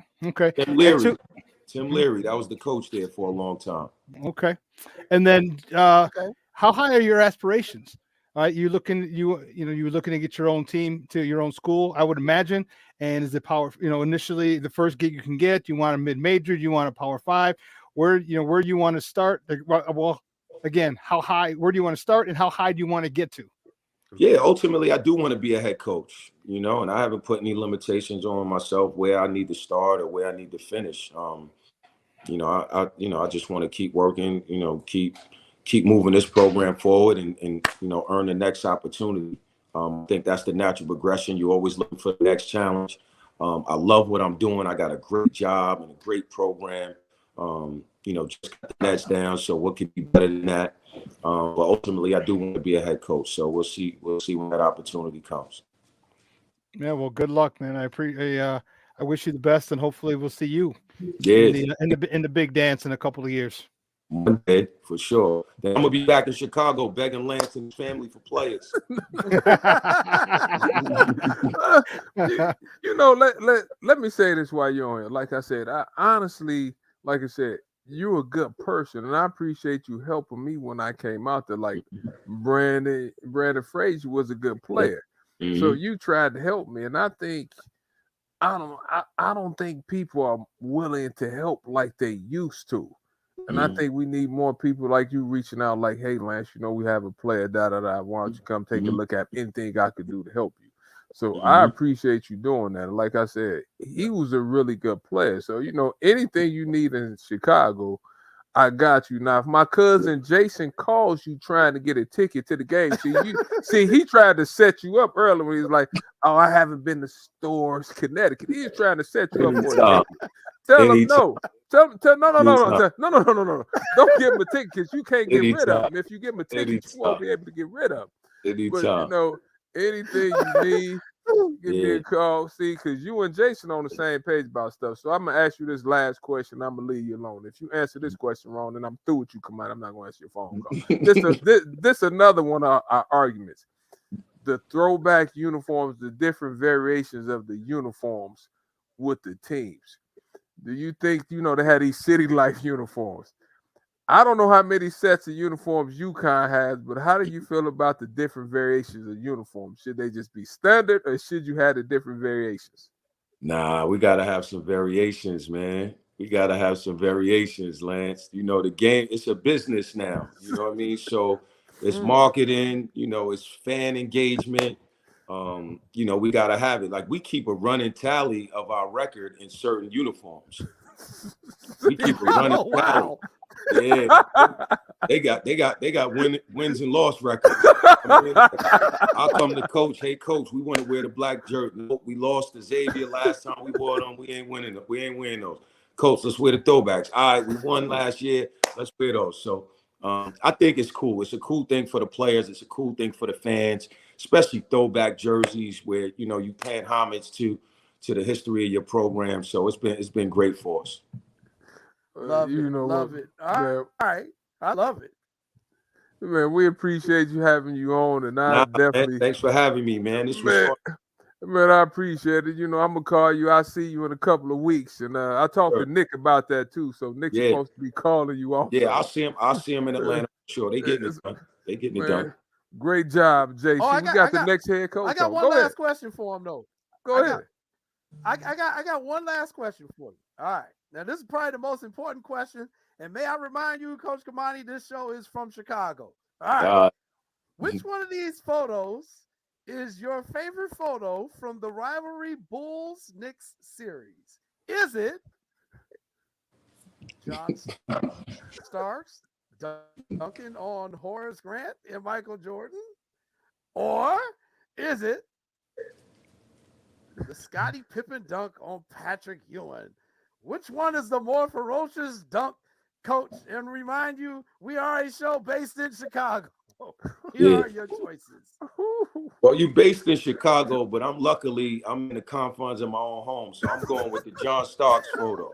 Tim Leary, that was the coach there for a long time. Okay. And then how high are your aspirations? You looking to get your own team to your own school, I would imagine. And is it power, initially the first gig you can get, you want a mid-major, you want a Power 5, where do you want to start? Well, again, where do you want to start and how high do you want to get to? Yeah, ultimately I do want to be a head coach, and I haven't put any limitations on myself where I need to start or where I need to finish. I just want to keep working, keep moving this program forward and earn the next opportunity. I think that's the natural progression. You're always looking for the next challenge. I love what I'm doing. I got a great job and a great program. Just got the nets down. So what could be better than that? But ultimately, I do want to be a head coach. So we'll see when that opportunity comes. Yeah, well, good luck, man. I wish you the best, and hopefully we'll see you in the big dance in a couple of years. One day, for sure. Then I'm gonna be back in Chicago begging Lance and his family for players. Let me say this while you're on here. Like I said, you're a good person, and I appreciate you helping me when I came out there. Like Brandon Frazier was a good player, so you tried to help me, and I think I don't think people are willing to help like they used to. And I think we need more people like you reaching out like, hey, Lance, we have a player, why don't you come take a look at anything I could do to help you? So I appreciate you doing that. Like I said, he was a really good player. So, anything you need in Chicago, I got you. Now, if my cousin Jason calls you trying to get a ticket to the game, he tried to set you up earlier when he was like, oh, I haven't been to Stores, Connecticut. He's trying to set you up for a ticket. Tell him no. No. Don't give him a ticket because you can't get rid of him. If you give him a ticket, you won't be able to get rid of him. But anything you need, give me a call. See, because you and Jason on the same page about stuff. So I'm gonna ask you this last question. I'm gonna leave you alone. If you answer this question wrong, then I'm through with you. Come on, I'm not gonna answer your phone call. This another one of our arguments. The throwback uniforms, the different variations of the uniforms with the teams. Do you think, they had these City Life uniforms? I don't know how many sets of uniforms UConn has, but how do you feel about the different variations of uniforms? Should they just be standard or should you have the different variations? Nah, we got to have some variations, man. We got to have some variations, Lance. The game, it's a business now. You know what I mean? So it's marketing, it's fan engagement. We got to have it. Like, we keep a running tally of our record in certain uniforms. We keep a running tally. Yeah, they got wins and loss records. I'll come to coach. Hey, coach, we want to wear the black jersey. Nope, we lost to Xavier last time we wore them. We ain't winning them. We ain't wearing those. Coach, let's wear the throwbacks. All right, we won last year. Let's wear those. So I think it's cool. It's a cool thing for the players. It's a cool thing for the fans, especially throwback jerseys where you paying homage to the history of your program. So it's been great for us. Love it. All right. I love it. Man, we appreciate you having you on, and definitely. Man, thanks for having me, man. This was fun. Man, I appreciate it. I'm gonna call you. I'll see you in a couple of weeks, and I talked to Nick about that too. So Nick's supposed to be calling you off. Yeah, I'll see him in Atlanta for sure. They getting it done. Great job, JC. We got the next head coach. I got one last question for him though. Go ahead. I got one last question for you. All right. Now, this is probably the most important question. And may I remind you, Coach Kamani, this show is from Chicago. All right. Which one of these photos is your favorite photo from the rivalry Bulls-Knicks series? Is it John Starks dunking on Horace Grant and Michael Jordan? Or is it the Scottie Pippen dunk on Patrick Ewing? Which one is the more ferocious dunk, coach? And remind you, we are a show based in Chicago. Here are your choices. Well, you based in Chicago, but I'm in the confines of my own home, so I'm going with the John Starks photo.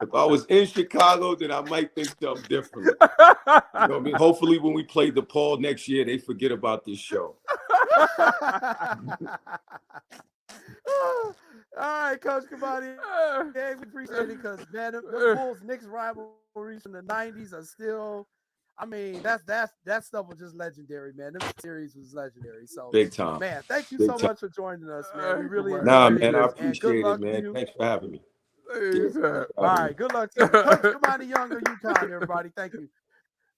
If I was in Chicago, then I might think something differently. You know what I mean? Hopefully, when we play DePaul next year, they forget about this show. All right, Coach Kamani. Yeah, we appreciate it because, man, the Bulls-Knicks rivalries from the 90s are still, I mean, that stuff was just legendary, man. This series was legendary. So, big time. Man, thank you Big so time. much for joining us, man. We really enjoyed Nah, it. man, I And appreciate good luck it, to man. you. Thanks for having me. All right, good luck to you. Coach Kamani Young of UConn, everybody. Thank you.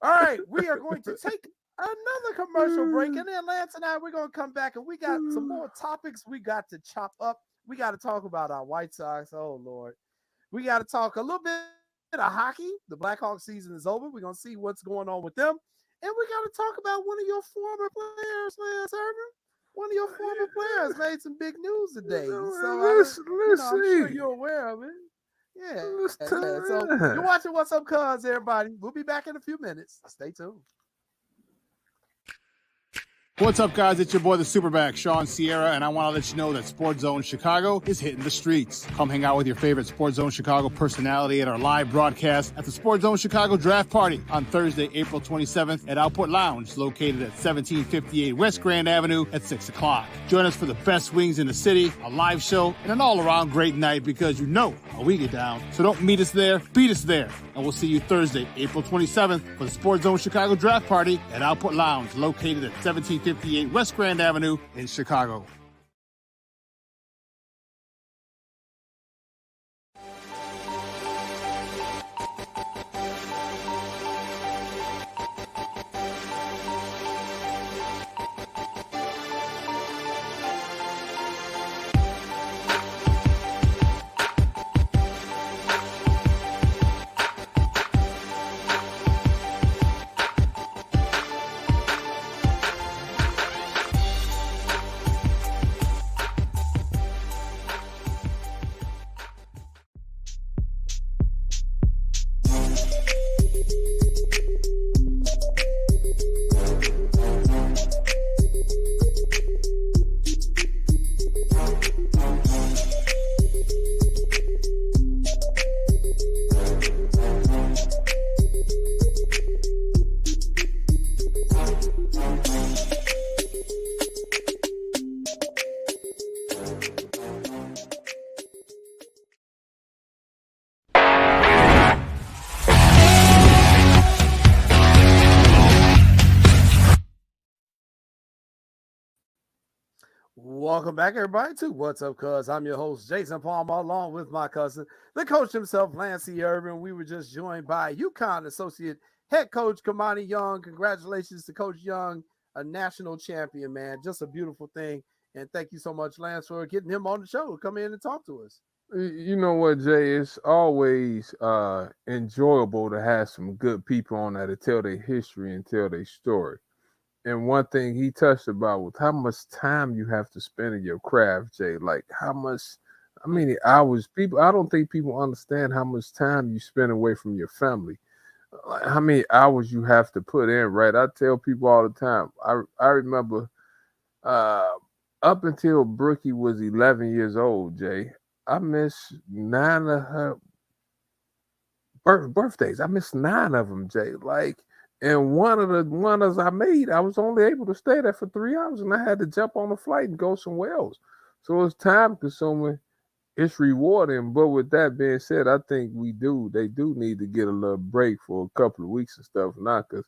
All right, we are going to take another commercial break, and then Lance and I, we're going to come back, and we got some more topics we got to chop up. We got to talk about our White Sox. Oh, Lord. We got to talk a little bit of hockey. The Blackhawks season is over. We're going to see what's going on with them. And we got to talk about one of your former players, Lance Irvin. One of your former players made some big news today. So I'm sure you're aware of it. Yeah. So you're watching What's Up, Cuz, everybody. We'll be back in a few minutes. Stay tuned. What's up, guys? It's your boy, the Superback, Sean Sierra, and I want to let you know that Sports Zone Chicago is hitting the streets. Come hang out with your favorite Sports Zone Chicago personality at our live broadcast at the Sports Zone Chicago Draft Party on Thursday, April 27th at Output Lounge, located at 1758 West Grand Avenue at 6 o'clock. Join us for the best wings in the city, a live show, and an all-around great night because you know how we get down. So don't meet us there, beat us there. And we'll see you Thursday, April 27th for the Sports Zone Chicago Draft Party at Output Lounge, located at 1758 West Grand Avenue in Chicago. Welcome back, everybody, to What's Up, Cuz. I'm your host, Jason Palmer, along with my cousin, the coach himself, Lance Irvin. We were just joined by UConn Associate Head Coach Kamani Young. Congratulations to Coach Young, a national champion, man. Just a beautiful thing. And thank you so much, Lance, for getting him on the show to come in and talk to us. You know what, Jay? It's always enjoyable to have some good people on there to tell their history and tell their story. And one thing he touched about was how much time you have to spend in your craft, Jay. Like how many hours I don't think people understand how much time you spend away from your family. Like how many hours you have to put in, right? I tell people all the time. I remember up until Brookie was 11 years old, Jay, I missed 9 of her birthdays. I missed 9 of them, Jay. Like, and one of the ones I made, I was only able to stay there for 3 hours, and I had to jump on a flight and go somewhere else. So it's time consuming. It's rewarding. But with that being said, I think they do need to get a little break for a couple of weeks and stuff now, because,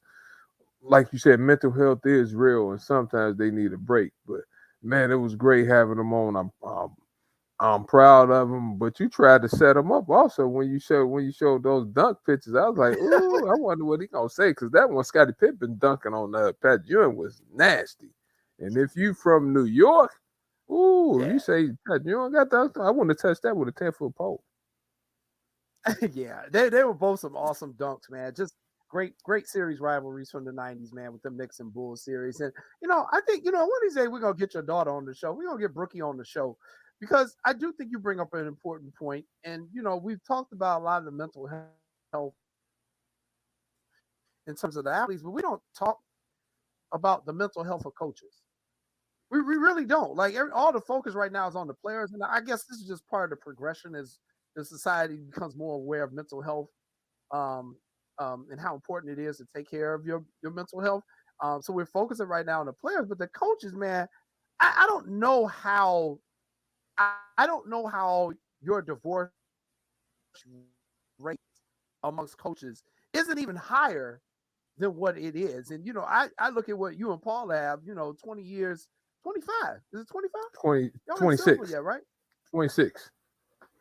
like you said, mental health is real, and sometimes they need a break. But man, it was great having them on. I'm proud of them, but you tried to set them up also when you showed those dunk pictures. I was like, ooh, I wonder what he gonna say, because that one Scottie Pippen dunking on Pat Ewing was nasty. And if you from New York, ooh, you say Pat Ewing got that, I wouldn't have touched that with a 10-foot pole. Yeah, they were both some awesome dunks, man. Just great series rivalries from the 90s, man, with the Knicks and Bulls series. And I think, one of these days we're gonna get your daughter on the show. We're gonna get Brookie on the show because I do think you bring up an important point. And we've talked about a lot of the mental health in terms of the athletes, but we don't talk about the mental health of coaches. We really don't. Like all the focus right now is on the players, and I guess this is just part of the progression as the society becomes more aware of mental health, um, and how important it is to take care of your mental health. So we're focusing right now on the players, but the coaches, man, I don't know how I don't know how your divorce rate amongst coaches isn't even higher than what it is. And I look at what you and Paul have, 20 years, 25. Is it 25? 20, Y'all ain't 26. yet, right? 26.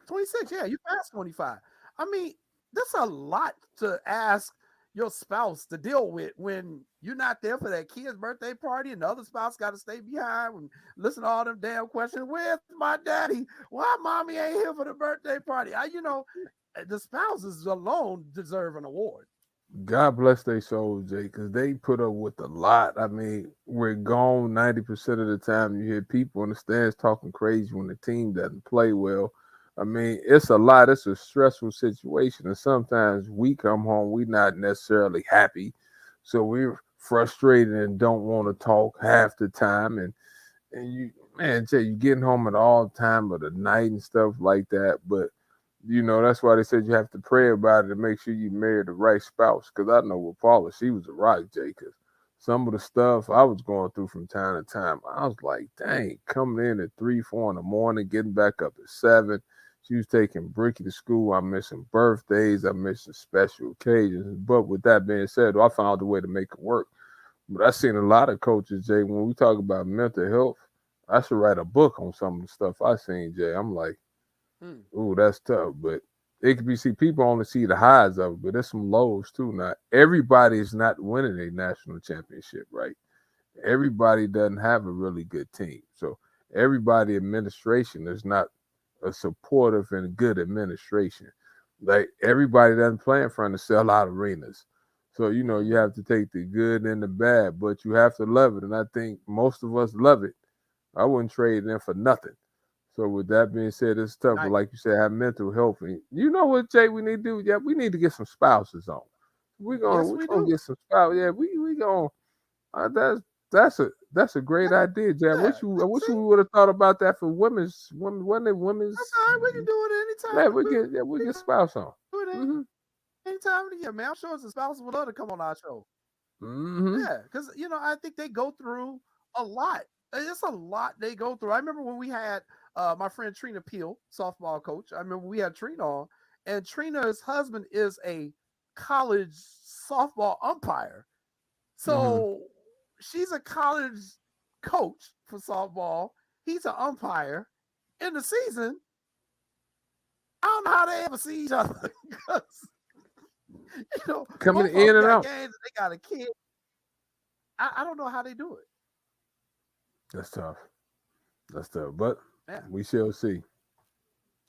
26, yeah, you passed 25. I mean, that's a lot to ask your spouse to deal with when you're not there for that kid's birthday party and the other spouse got to stay behind and listen to all them damn questions. Where's my daddy? Why mommy ain't here for the birthday party? The spouses alone deserve an award. God bless their souls, Jay, because they put up with a lot. I mean, we're gone 90% of the time. You hear people in the stands talking crazy when the team doesn't play well. I mean, it's a lot. It's a stressful situation. And sometimes we come home, we're not necessarily happy. So we're frustrated and don't want to talk half the time. And you, man, Jay, you getting home at all time of the night and stuff like that. But that's why they said you have to pray about it and make sure you marry the right spouse. Because I know with Paula, she was a rock, Jay. Because some of the stuff I was going through from time to time, I was like, dang, coming in at 3, 4 in the morning, getting back up at 7. She was taking Bricky to school. I'm missing birthdays. I'm missing special occasions. But with that being said, I found a way to make it work. But I've seen a lot of coaches, Jay, when we talk about mental health, I should write a book on some of the stuff I seen, Jay. I'm like, ooh, that's tough. But it could be, people only see the highs of it, but there's some lows too. Now, everybody is not winning a national championship, right? Everybody doesn't have a really good team. So everybody administration is not a supportive and good administration. Like everybody doesn't play in front of sellout arenas. So, you have to take the good and the bad, but you have to love it. And I think most of us love it. I wouldn't trade them for nothing. So with that being said, it's tough. But like you said, have mental health. And you know what, Jay, we need to do? Yeah, we need to get some spouses on. We're gonna get some spouses. Yeah, we gonna that's a great idea, Jay. I wish we would have thought about that for women's women's. That's all right. We can do it anytime. Yeah, we get spouse on. Do it anytime of the year, man. I'm sure the spouses would love to come on our show. Mm-hmm. Yeah, because I think they go through a lot. It's a lot they go through. I remember when we had my friend Trina Peel, softball coach. I remember we had Trina on, and Trina's husband is a college softball umpire. So she's a college coach for softball. He's an umpire. In the season, I don't know how they ever see each other because coming in and out. Games, they got a kid. I don't know how they do it. That's tough. But we shall see.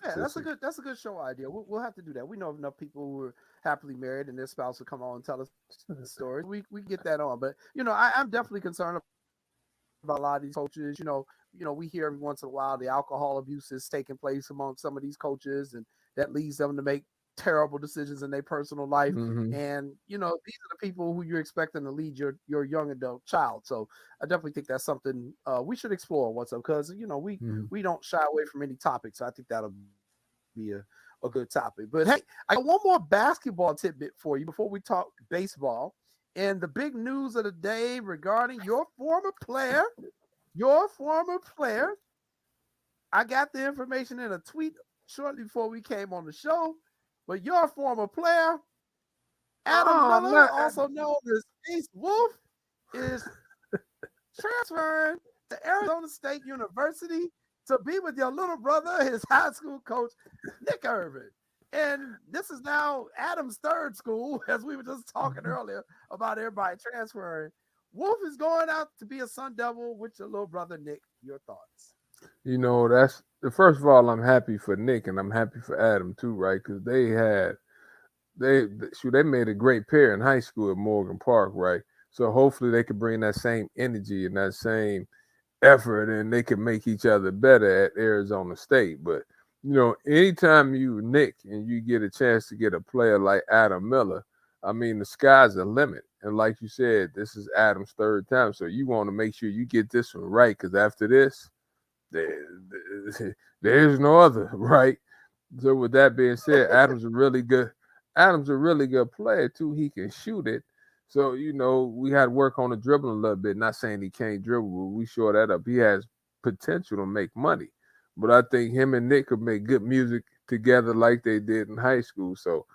Yeah, that's a good show idea. We'll have to do that. We know enough people who are happily married and their spouse will come on and tell us stories. We get that on. But I'm definitely concerned about a lot of these coaches. We hear every once in a while the alcohol abuse is taking place among some of these coaches, and that leads them to make terrible decisions in their personal life. And these are the people who you're expecting to lead your young adult child. So I definitely think that's something we should explore. What's up? Because we don't shy away from any topic. So I think that'll be a good topic. But hey, I got one more basketball tidbit for you before we talk baseball. And the big news of the day regarding your former player. I got the information in a tweet shortly before we came on the show. But your former player, Adam Miller, also known as Ace Wolf, is transferring to Arizona State University to be with your little brother, his high school coach, Nick Irvin. And this is now Adam's third school, as we were just talking earlier about everybody transferring. Wolf is going out to be a Sun Devil with your little brother, Nick. Your thoughts? You know, that's first of all, I'm happy for Nick and I'm happy for Adam too, right? Because they made a great pair in high school at Morgan Park, right? So hopefully they can bring that same energy and that same effort, and they can make each other better at Arizona State. But you know, anytime you Nick and you get a chance to get a player like Adam Miller, I mean, the sky's the limit. And like you said, this is Adam's third time, so you want to make sure you get this one right, because after this, there's no other, right? So with that being said, Adam's a really good player too. He can shoot it. So, you know, we had to work on the dribbling a little bit. Not saying he can't dribble, but we shore that up. He has potential to make money. But I think him and Nick could make good music together like they did in high school. So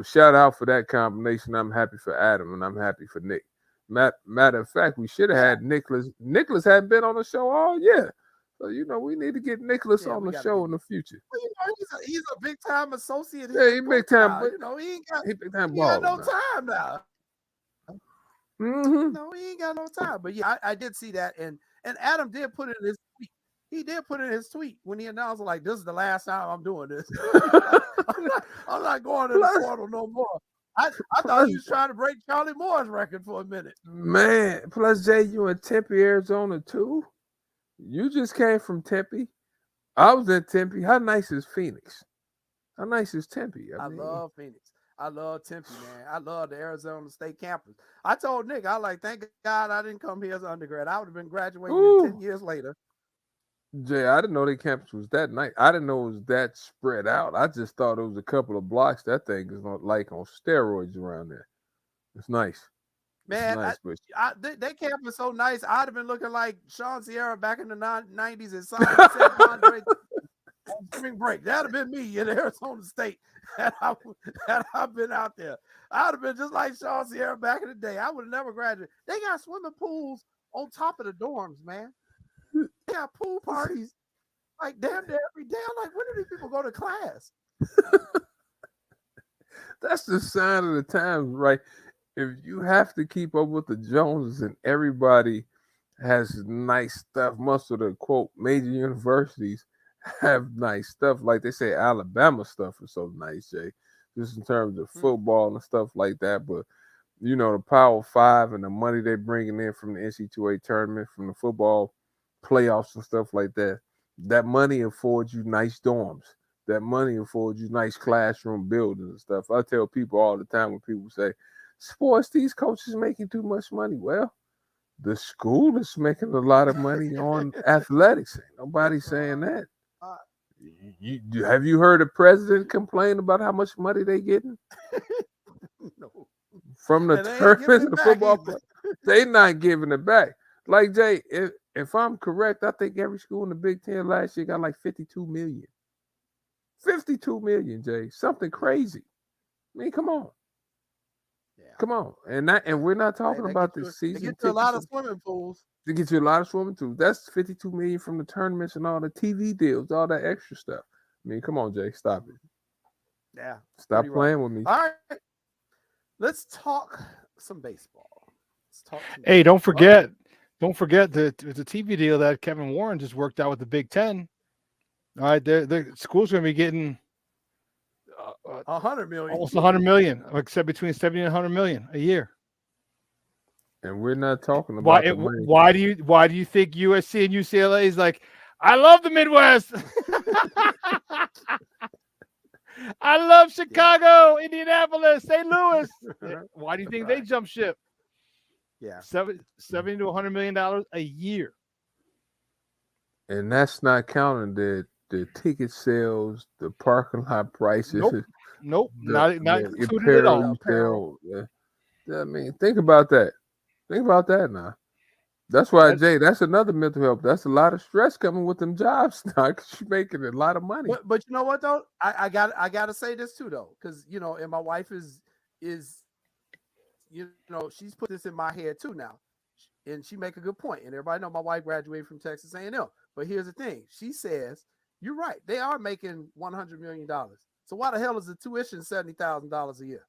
shout out for that combination. I'm happy for Adam and I'm happy for Nick. Matter of fact, we should have had Nicholas. Nicholas hadn't been on the show all year. So, you know, we need to get Nicholas on the show in the future. Well, you know, he's a big time associate. Yeah, he big time. Now. You know, he ain't got ball no time now. Mm-hmm. No, he ain't got no time. But yeah, I did see that, and Adam did put it in his tweet. He did put it in his tweet when he announced, like, this is the last time I'm doing this. I'm not going to the portal no more. I thought he was trying to break Charlie Moore's record for a minute. Man, plus Jay, you in Tempe, Arizona too? You just came from Tempe. I was in Tempe. How nice is Phoenix? How nice is Tempe? I love Phoenix. I love Tempe, man. I love the Arizona State campus. I told Nick, I was like, thank God I didn't come here as an undergrad. I would have been graduating 10 years later. Jay, I didn't know their campus was that nice. I didn't know it was that spread out. I just thought it was a couple of blocks. That thing is like on steroids around there. It's nice. Man, they campus so nice. I'd have been looking like Sean Sierra back in the 90s and San Andre on spring break. That'd have been me in Arizona State. Had I've been out there. I'd have been just like Sean Sierra back in the day. I would have never graduated. They got swimming pools on top of the dorms, man. They got pool parties like damn near every day. I'm like, when do these people go to class? That's the sign of the times, right? If you have to keep up with the Joneses and everybody has nice stuff, most of the quote major universities have nice stuff. Like they say, Alabama stuff is so nice, Jay, just in terms of football and stuff like that. But you know, the Power Five and the money they're bringing in from the NCAA tournament, from the football playoffs and stuff like that, that money affords you nice dorms. That money affords you nice classroom buildings and stuff. I tell people all the time when people say, sports, these coaches making too much money. Well, the school is making a lot of money on athletics. Ain't nobody saying that. Have you heard the president complain about how much money they getting? No. From the tournament and the football play? They not giving it back. Like, Jay, if I'm correct, I think every school in the Big Ten last year got like 52 million. 52 million, Jay. Something crazy. I mean, come on. Yeah. Come on. And we're not talking about the season. They get you a lot of swimming pools. They get you a lot of swimming pools. That's 52 million from the tournaments and all the TV deals, all that extra stuff. I mean, come on, Jay, stop it. Yeah. Stop playing with me. All right. Let's talk some baseball. Hey, don't forget the TV deal that Kevin Warren just worked out with the Big Ten. All right, the school's going to be getting 100 million, almost 100 million, except between 70 and 100 million a year. And we're not talking about why do you think USC and UCLA is like, I love the Midwest. I love Chicago, Indianapolis, St. Louis. Why do you think they jump ship? Yeah, $70 to $100 million a year. And that's not counting the ticket sales, the parking lot prices. Nope. Not included at all. Apparel. Yeah. I mean, think about that. Think about that now. That's why, Jay, that's another mental health. That's a lot of stress coming with them jobs now because you're making a lot of money. But you know what, though? I got to say this, too, though, because, you know, and my wife is, you know, she's put this in my head, too, now. And she make a good point. And everybody know my wife graduated from Texas A&M. But here's the thing. She says, you're right. They are making $100 million. So why the hell is the tuition $70,000 a year?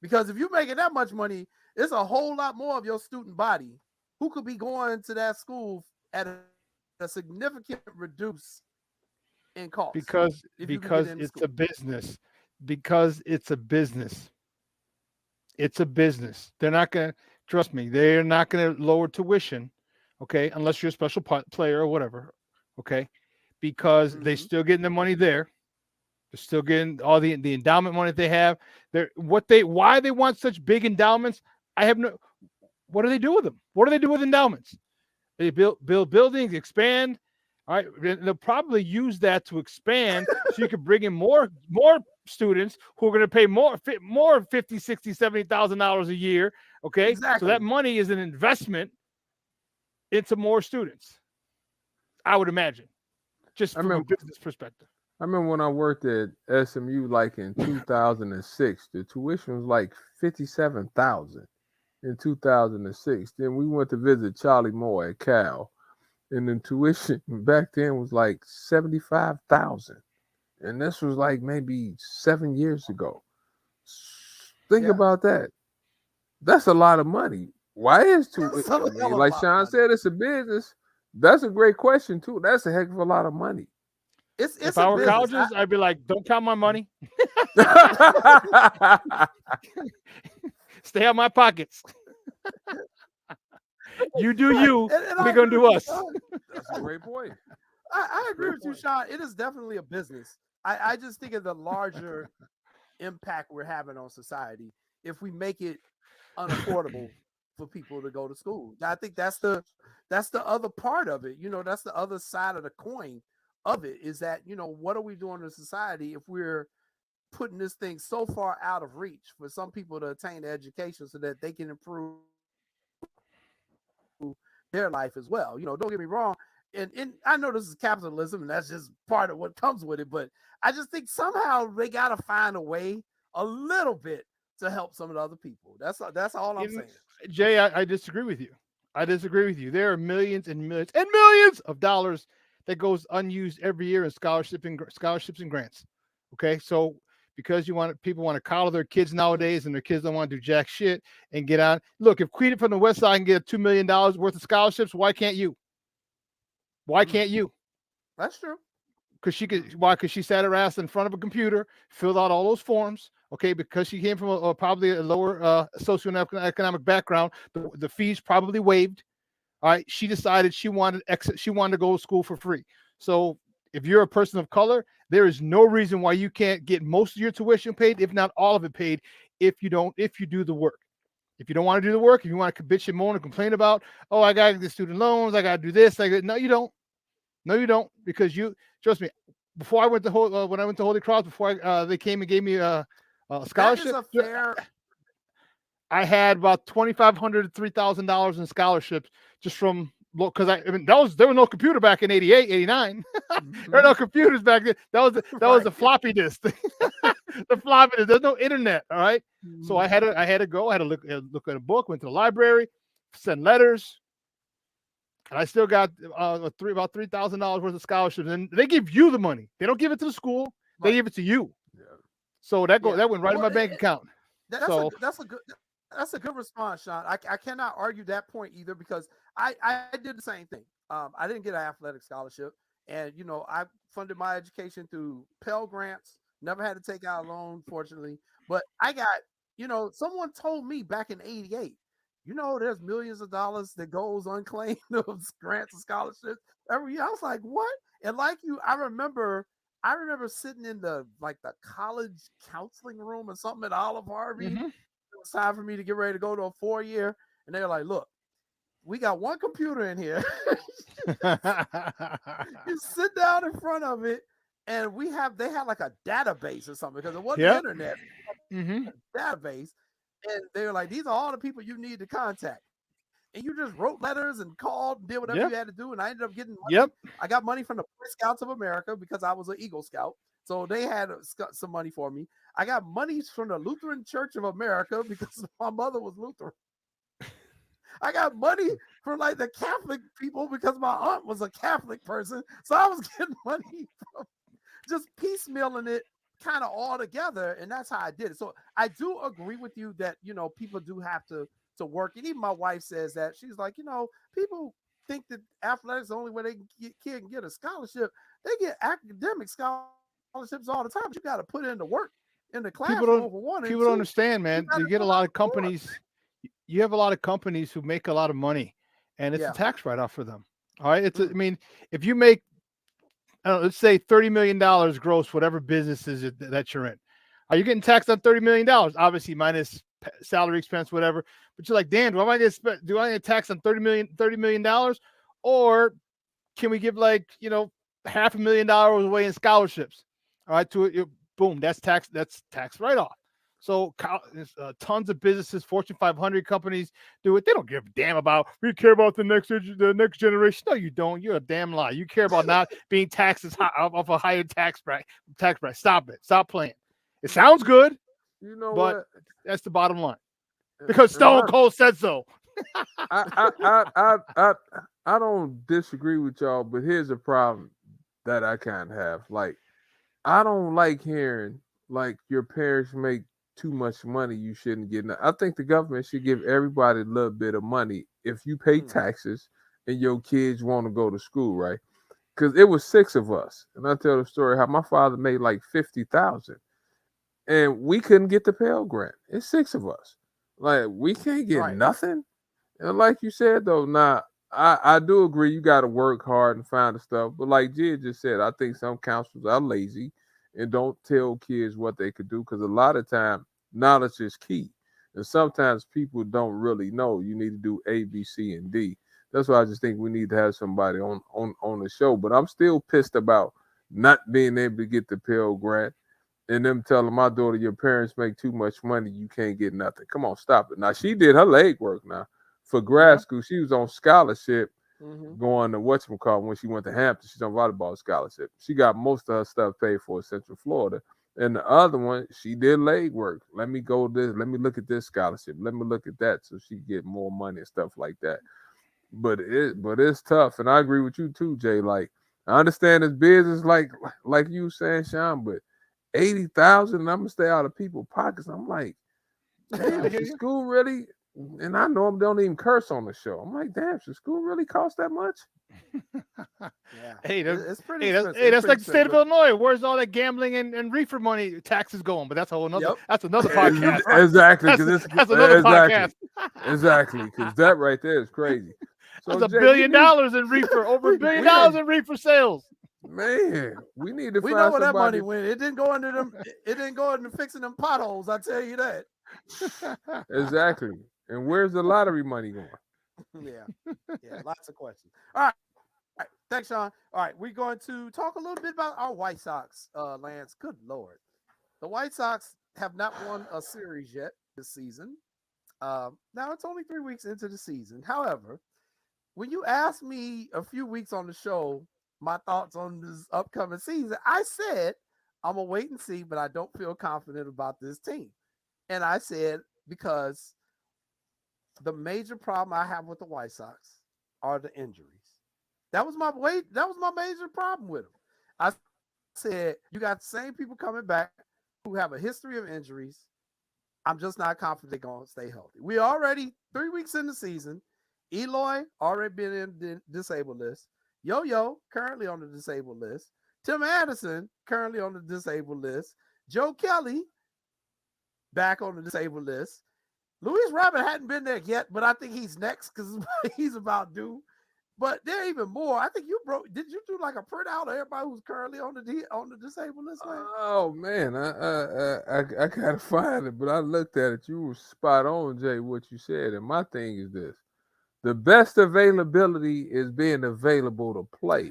Because if you're making that much money, it's a whole lot more of your student body who could be going to that school at a a significant reduce in cost because if you can get into it's school. a business. Because it's a business. It's a business. They're not going to trust me. They're not going to lower tuition, okay, unless you're a special player or whatever, okay, because they still getting the money there. They're still getting all the endowment money that they have. Why they want such big endowments? I have no. What do they do with them? What do they do with endowments? They build buildings, expand. All right, they'll probably use that to expand so you can bring in more students who are going to pay more $50,000, $60,000, $70,000 a year. Okay, Exactly. so that money is an investment into more students. I would imagine, just from a business perspective. I remember when I worked at SMU, like in 2006, the tuition was like $57,000 in 2006. Then we went to visit Charlie Moore at Cal, and the tuition back then was like $75,000, and this was like maybe 7 years ago. Think about that. That's a lot of money. Why is tuition? Like Sean said, it's a business. That's a great question too. That's a heck of a lot of money. If I were colleges, I'd be like, don't count my money. Stay out my pockets. You do you. We're going to do us. That's a great point. I agree with you, Sean. It is definitely a business. I just think of the larger impact we're having on society if we make it unaffordable for people to go to school. I think that's the other part of it. That's the other side of the coin of it, is that, what are we doing in society if we're putting this thing so far out of reach for some people to attain education so that they can improve their life as well. Don't get me wrong. And I know this is capitalism and that's just part of what comes with it, but I just think somehow they got to find a way a little bit to help some of the other people. That's all I'm saying. Jay, I disagree with you. There are millions and millions and millions of dollars that goes unused every year in scholarships and grants. Okay, so because people want to coddle their kids nowadays, and their kids don't want to do jack shit and get on. Look, if Quita from the West Side can get $2 million worth of scholarships, why can't you? Why can't you? That's true. Because she could. Why? Because she sat her ass in front of a computer, filled out all those forms. Okay, because she came from probably a lower socioeconomic background, the fees probably waived. All right, she decided she wanted to go to school for free. So if you're a person of color, there is no reason why you can't get most of your tuition paid, if not all of it paid, if you do the work. If you don't want to do the work, if you want to bitch and moan and complain about, oh, I got the student loans, I got to do this, no, you don't. No, you don't, because trust me. Before I went to when I went to Holy Cross, before they came and game me a scholarship, I had about $2,500 to $3,000 in scholarships just from, because there was no computer back in 88, 89. There were no computers back then. That was the floppy disk. The floppy disk. There's no internet. All right. So I had to go. I had to look at a book. Went to the library, send letters, and I still got about $3,000 worth of scholarships. And they give you the money. They don't give it to the school. They give it to you. Yeah. So that went right in my bank account. That's a good response, Sean. I cannot argue that point either, because I did the same thing. I didn't get an athletic scholarship, and I funded my education through Pell Grants. Never had to take out a loan, fortunately. But I got, someone told me back in '88, there's millions of dollars that goes unclaimed of grants and scholarships every year. I was like, what? And like you, I remember sitting in the college counseling room or something at Olive Harvey. Mm-hmm. It was time for me to get ready to go to a 4-year, and they're like, look, we got one computer in here. You sit down in front of it, and they had like a database or something, because it wasn't the internet. Mm-hmm. Database, and they were like, these are all the people you need to contact. And you just wrote letters and called and did whatever you had to do. And I ended up getting money. I got money from the Boy Scouts of America because I was an Eagle Scout. So they had some money for me. I got money from the Lutheran Church of America because my mother was Lutheran. I got money from the Catholic people because my aunt was a Catholic person. So I was getting money from just piecemealing it kind of all together. And that's how I did it. So I do agree with you that, people do have to work. And even my wife says that. She's like, people think that athletics is the only way they can get a scholarship. They get academic scholarships all the time. But you got to put in the work in the classroom for one. People don't understand, man. You get a lot of companies. You have a lot of companies who make a lot of money, and it's a tax write-off for them. All right. I mean, if you make, let's say $30 million gross, whatever business is that you're in, are you getting taxed on $30 million? Obviously, minus salary expense, whatever. But you're like, Dan, do I get taxed on $30 million, or can we give $500,000 away in scholarships? All right, boom, that's tax write-off. So tons of businesses, Fortune 500 companies do it. They don't give a damn about. We care about the next generation. No, you don't. You're a damn lie. You care about not being taxed off a higher tax bracket. Stop it. Stop playing. It sounds good, but what? That's the bottom line. Because Stone Cold said so. I don't disagree with y'all, but here's a problem that I kind of have. Like, I don't like hearing like your parents make too much money, you shouldn't get. I think the government should give everybody a little bit of money if you pay taxes and your kids want to go to school, right? Because it was 6 of us, and I tell the story how my father made like $50,000, and we couldn't get the Pell Grant. It's 6 of us, like we can't get nothing. And like you said though, now I do agree you got to work hard and find the stuff, but like Jid just said, I think some counselors are lazy and don't tell kids what they could do, because a lot of time knowledge is key, and sometimes people don't really know you need to do A, B, C, and D. That's why I just think we need to have somebody on the show. But I'm still pissed about not being able to get the Pell Grant and them telling my daughter, your parents make too much money, you can't get nothing. Come on, stop it. Now she did her leg work now for grad school. She was on scholarship going to whatchamacallit when she went to Hampton. She's on volleyball scholarship. She got most of her stuff paid for in Central Florida. And the other one, she did leg work. Let me go this. Let me look at this scholarship. Let me look at that, so she get more money and stuff like that. But it's tough, and I agree with you too, Jay. Like, I understand it's business, like you saying, Sean, but 80,000, and I'm gonna stay out of people's pockets. I'm like, damn, should school really? And I know them don't even curse on the show. I'm like, damn, should school really cost that much? Hey, it's pretty. That's like the state of Illinois. Where's all that gambling and reefer money taxes going? But that's that's another podcast. Exactly, because that's another podcast. Exactly, because that right there is crazy. So that's $1 billion in reefer, over $1 billion in reefer sales. Man, we need to. We know where that money went. It didn't go into them. It didn't go into fixing them potholes. I tell you that. Exactly. And where's the lottery money going? Yeah, lots of questions. All right. Thanks, Sean. All right, we're going to talk a little bit about our White Sox, Lance. Good Lord. The White Sox have not won a series yet this season. Now, it's only 3 weeks into the season. However, when you asked me a few weeks on the show my thoughts on this upcoming season, I said, I'm going to wait and see, but I don't feel confident about this team. And I said, because the major problem I have with the White Sox are the injuries. That was my major problem with them. I said, you got the same people coming back who have a history of injuries. I'm just not confident they're going to stay healthy. We already 3 weeks in the season. Eloy already been in the disabled list. Yo-Yo currently on the disabled list. Tim Anderson currently on the disabled list. Joe Kelly back on the disabled list. Luis Robert hadn't been there yet, but I think he's next because he's about due. But there are even more. I think did you do like a printout of everybody who's currently on the disabled list, man? Oh man, I gotta find it, but I looked at it. You were spot on, Jay, what you said. And my thing is this: the best availability is being available to play.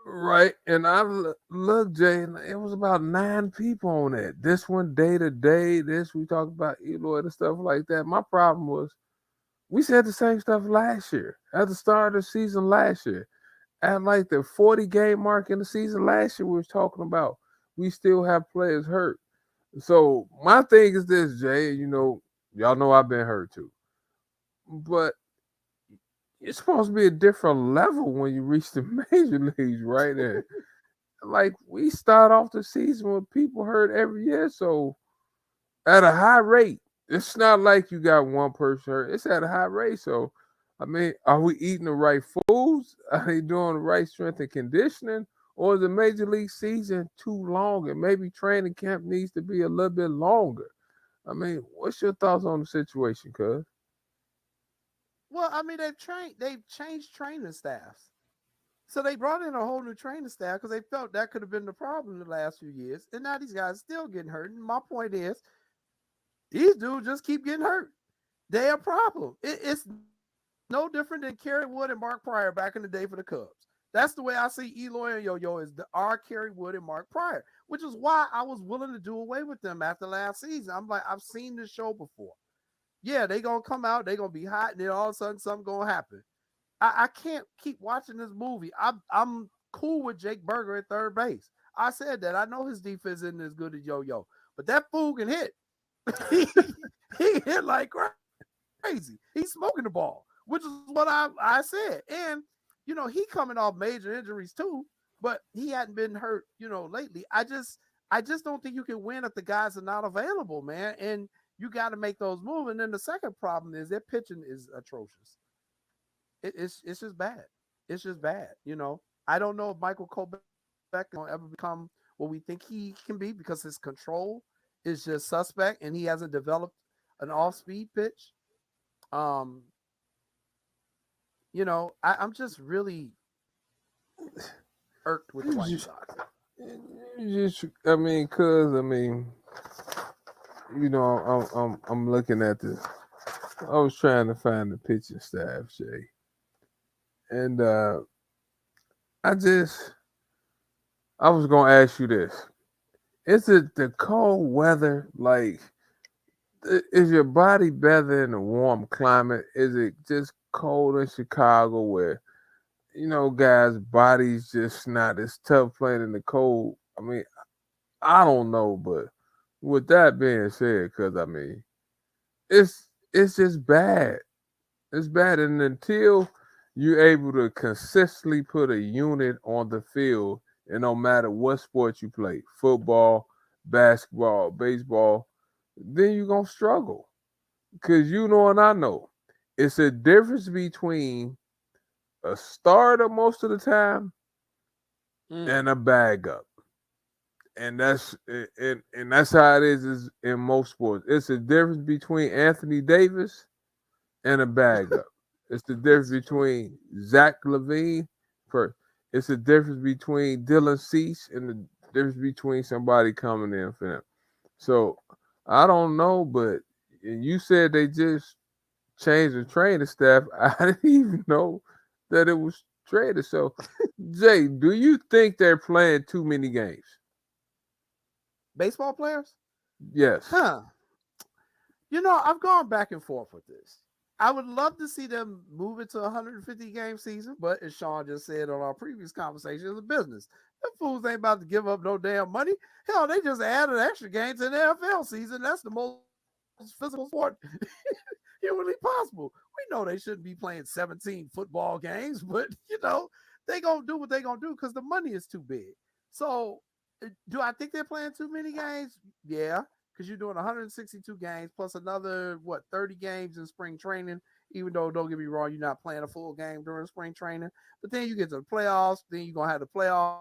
Right? And I looked, Jay, and it was about 9 people on that. This one day to day, this we talked about Eloy and stuff like that. My problem was we said the same stuff last year at the start of the season last year. At like the 40 game mark in the season last year, we was talking about we still have players hurt. So my thing is this, Jay, y'all know I've been hurt too. But it's supposed to be a different level when you reach the major leagues, right? And like we start off the season with people hurt every year, so at a high rate. It's not like you got one person hurt. It's at a high rate. So I mean, are we eating the right foods? Are they doing the right strength and conditioning? Or is the major league season too long and maybe training camp needs to be a little bit longer? I mean, what's your thoughts on the situation, cuz? Well, I mean, they've changed training staffs. So they brought in a whole new training staff because they felt that could have been the problem the last few years. And now these guys still getting hurt. And my point is, these dudes just keep getting hurt. They're a problem. It's no different than Kerry Wood and Mark Pryor back in the day for the Cubs. That's the way I see Eloy and Yo-Yo is our Kerry Wood and Mark Pryor, which is why I was willing to do away with them after last season. I'm like, I've seen this show before. Yeah, they gonna come out, they gonna be hot, and then all of a sudden something gonna happen. I can't keep watching this movie. I'm cool with Jake Berger at third base. I said that. I know his defense isn't as good as Yo-Yo, but that fool can hit. he hit like crazy. He's smoking the ball, which is what I said. And, he coming off major injuries too, but he hadn't been hurt, lately. I just don't think you can win if the guys are not available, man. And you got to make those moves. And then the second problem is their pitching is atrocious. It's just bad. It's just bad. I don't know if Michael Kopech will ever become what we think he can be because his control is just suspect and he hasn't developed an off-speed pitch. I'm just really irked with the White Sox. I'm looking at this. I was trying to find the pitching staff, Jay. And I was gonna ask you this. Is it the cold weather? Like, is your body better in a warm climate? Is it just cold in Chicago where, guys' bodies just not as tough playing in the cold? I mean, I don't know, but with that being said, because it's just bad. It's bad, and until you're able to consistently put a unit on the field, and no matter what sport you play, football, basketball, baseball, then you're going to struggle. Because and I know, it's a difference between a starter most of the time and a bag up. And that's how it is in most sports. It's a difference between Anthony Davis and a bag up. It's the difference between Zach Levine. It's the difference between Dylan Cease and the difference between somebody coming in for them. So I don't know, but you said they just changed the training staff. I didn't even know that it was traded. So, Jay, do you think they're playing too many games? Baseball players? Yes. I've gone back and forth with this. I would love to see them move it to a 150-game season, but as Sean just said on our previous conversation, it's a business. The fools ain't about to give up no damn money. Hell, they just added extra games in the NFL season. That's the most physical sport humanly possible. We know they shouldn't be playing 17 football games, but, they going to do what they going to do because the money is too big. So, do I think they're playing too many games? Yeah. Because you're doing 162 games plus another 30 games in spring training, even though, don't get me wrong, you're not playing a full game during spring training. But then you get to the playoffs, then you're going to have the playoffs.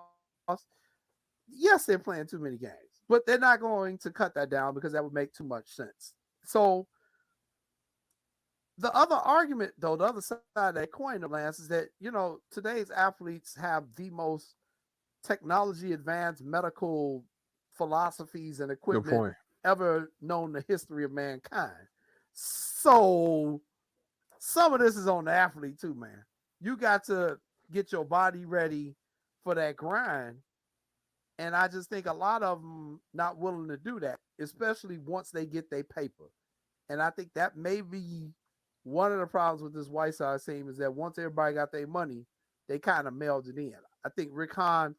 Yes, they're playing too many games, but they're not going to cut that down because that would make too much sense. So the other argument, though, the other side of that coin, Lance, is that, today's athletes have the most technology advanced medical philosophies and equipment ever known the history of mankind. So some of this is on the athlete too, man. You got to get your body ready for that grind. And I just think a lot of them not willing to do that, especially once they get their paper. And I think that may be one of the problems with this White Sox team is that once everybody got their money, they kind of mailed it in. I think Rick Hahn,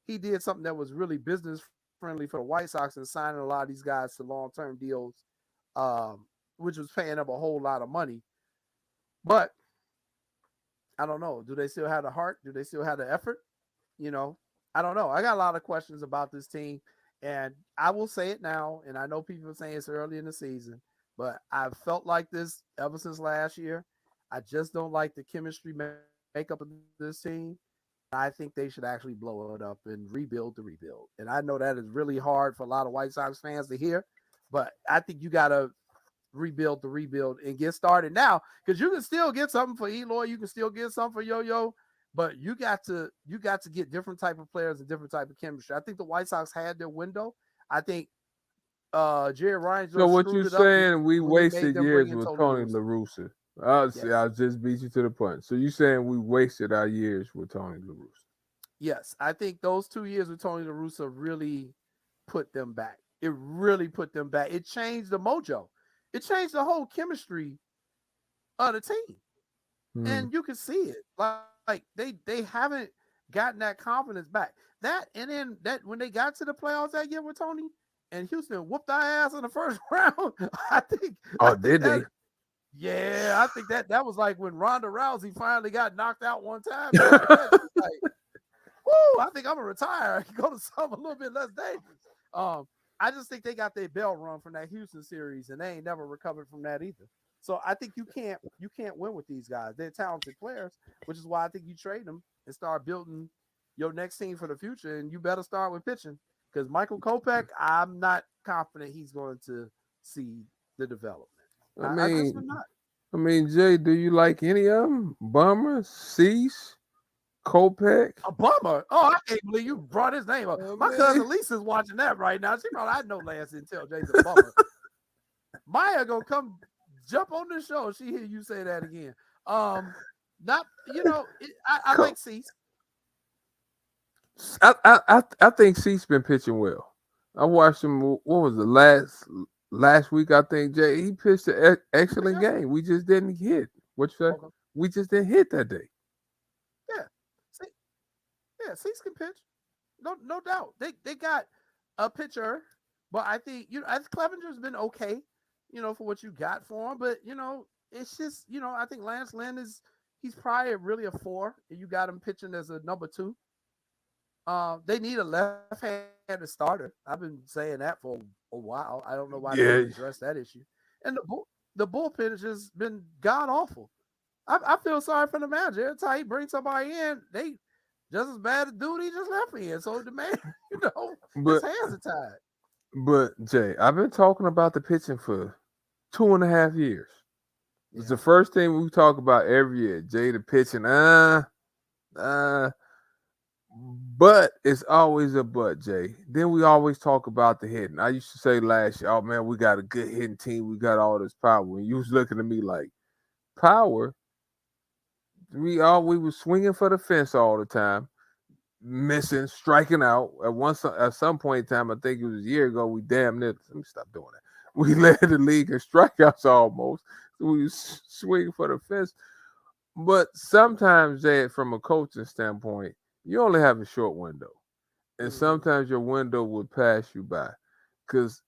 he did something that was really business friendly for the White Sox and signing a lot of these guys to long-term deals, which was paying up a whole lot of money. But I don't know. Do they still have the heart? Do they still have the effort? I don't know. I got a lot of questions about this team, and I will say it now, and I know people are saying it's early in the season, but I've felt like this ever since last year. I just don't like the chemistry makeup of this team. I think they should actually blow it up and rebuild the rebuild. And I know that is really hard for a lot of White Sox fans to hear, but I think you got to rebuild the rebuild and get started now, because you can still get something for Eloy, you can still get something for Yo-Yo, but you got to get different type of players and different type of chemistry. I think the White Sox had their window. I think Jerry Ryan So what screwed you it up saying? We when he made wasted them years bring in with Tony Tony La La Russa. Russa. Yes. I'll just beat you to the punch. So you saying we wasted our years with Tony La Russa? Yes, I think those 2 years with Tony La Russa really put them back. It really put them back. It changed the mojo. It changed the whole chemistry of the team. And you can see it. Like they haven't gotten that confidence back. That and then that when they got to the playoffs that year with Tony and Houston whooped our ass in the first round. I think Did they? Yeah, I think that was like when Ronda Rousey finally got knocked out one time. After that, she was like, woo, I think I'm gonna retire and go to something a little bit less dangerous. I just think they got their bell run from that Houston series, and they ain't never recovered from that either. So I think you can't win with these guys. They're talented players, which is why I think you trade them and start building your next team for the future. And you better start with pitching, because Michael Kopech, I'm not confident he's going to see the development. I just would not. I mean, Jay, do you like any of them? Bummer, Cease, Kopech? A bummer. Oh, I can't believe you brought his name up. My cousin Lisa's watching that right now. She probably, I know Lance didn't tell Jay's a bummer. Maya gonna come jump on the show. She hear you say that again. Not I like Cease. I think Cease been pitching well. I watched him. What was the last week? I think Jay, he pitched an excellent game. We just didn't hit. What you say? Okay. We just didn't hit that day. Yeah, Cease can pitch. No doubt. They got a pitcher, but I think Clevenger's been okay, for what you got for him. But it's just I think Lance Lynn he's probably really a 4, and you got him pitching as a number 2. They need a left-handed starter. I've been saying that for a while. I don't know why they didn't address that issue. And the bullpen has just been god awful. I feel sorry for the manager. Every time he brings somebody in, they just as bad as dude he just left in. So the man, his hands are tied. But Jay, I've been talking about the pitching for 2.5 years. Yeah. It's the first thing we talk about every year. Jay, the pitching, but it's always a but, Jay. Then we always talk about the hitting. I used to say last year, oh man, we got a good hitting team. We got all this power. And you was looking at me like, power? We was swinging for the fence all the time, missing, striking out. At some point in time, I think it was a year ago, we damn near, let me stop doing that. We led the league in strikeouts almost. We was swinging for the fence. But sometimes, Jay, from a coaching standpoint, you only have a short window. And sometimes your window would pass you by. Because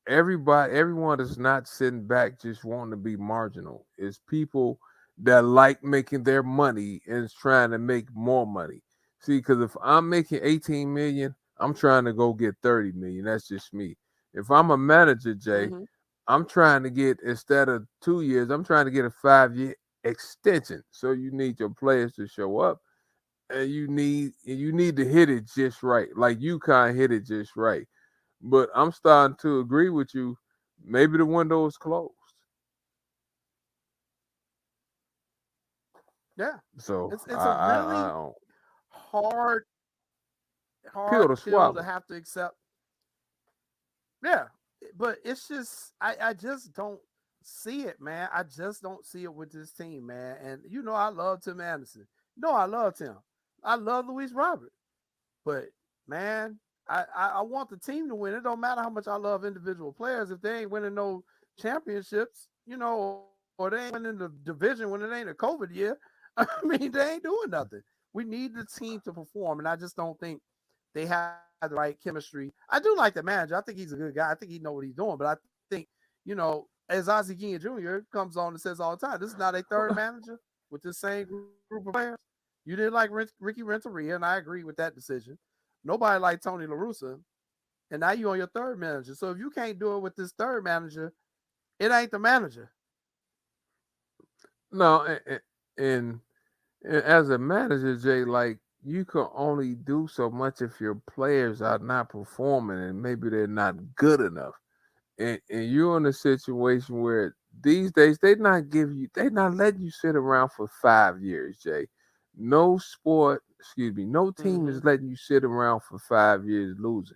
everyone is not sitting back just wanting to be marginal. It's people that like making their money and is trying to make more money. See, because if I'm making 18 million, I'm trying to go get 30 million. That's just me. If I'm a manager, Jay, I'm trying to get, instead of 2 years, I'm trying to get a 5-year extension. So you need your players to show up, and you need to hit it just right. Like UConn hit it just right. But I'm starting to agree with you. Maybe the window is closed. Yeah. So it's a really hard pill to have to accept. Yeah. But it's just I just don't see it, man. I just don't see it with this team, man. And I love Tim Anderson. I love Tim. I love Luis Robert. But man, I want the team to win. It don't matter how much I love individual players. If they ain't winning no championships, or they ain't winning the division when it ain't a COVID year, I mean, they ain't doing nothing. We need the team to perform, and I just don't think they have the right chemistry. I do like the manager. I think he's a good guy. I think he knows what he's doing. But I think, as Ozzie Guillen Jr. comes on and says all the time, this is not a third manager with the same group of players. You didn't like Ricky Renteria, and I agree with that decision. Nobody liked Tony La Russa, and now you're on your third manager. So if you can't do it with this third manager, it ain't the manager. No, and as a manager, Jay, like you can only do so much if your players are not performing and maybe they're not good enough. And you're in a situation where these days they not letting you sit around for 5 years, Jay. No sport, excuse me, no team Mm-hmm. is letting you sit around for 5 years losing.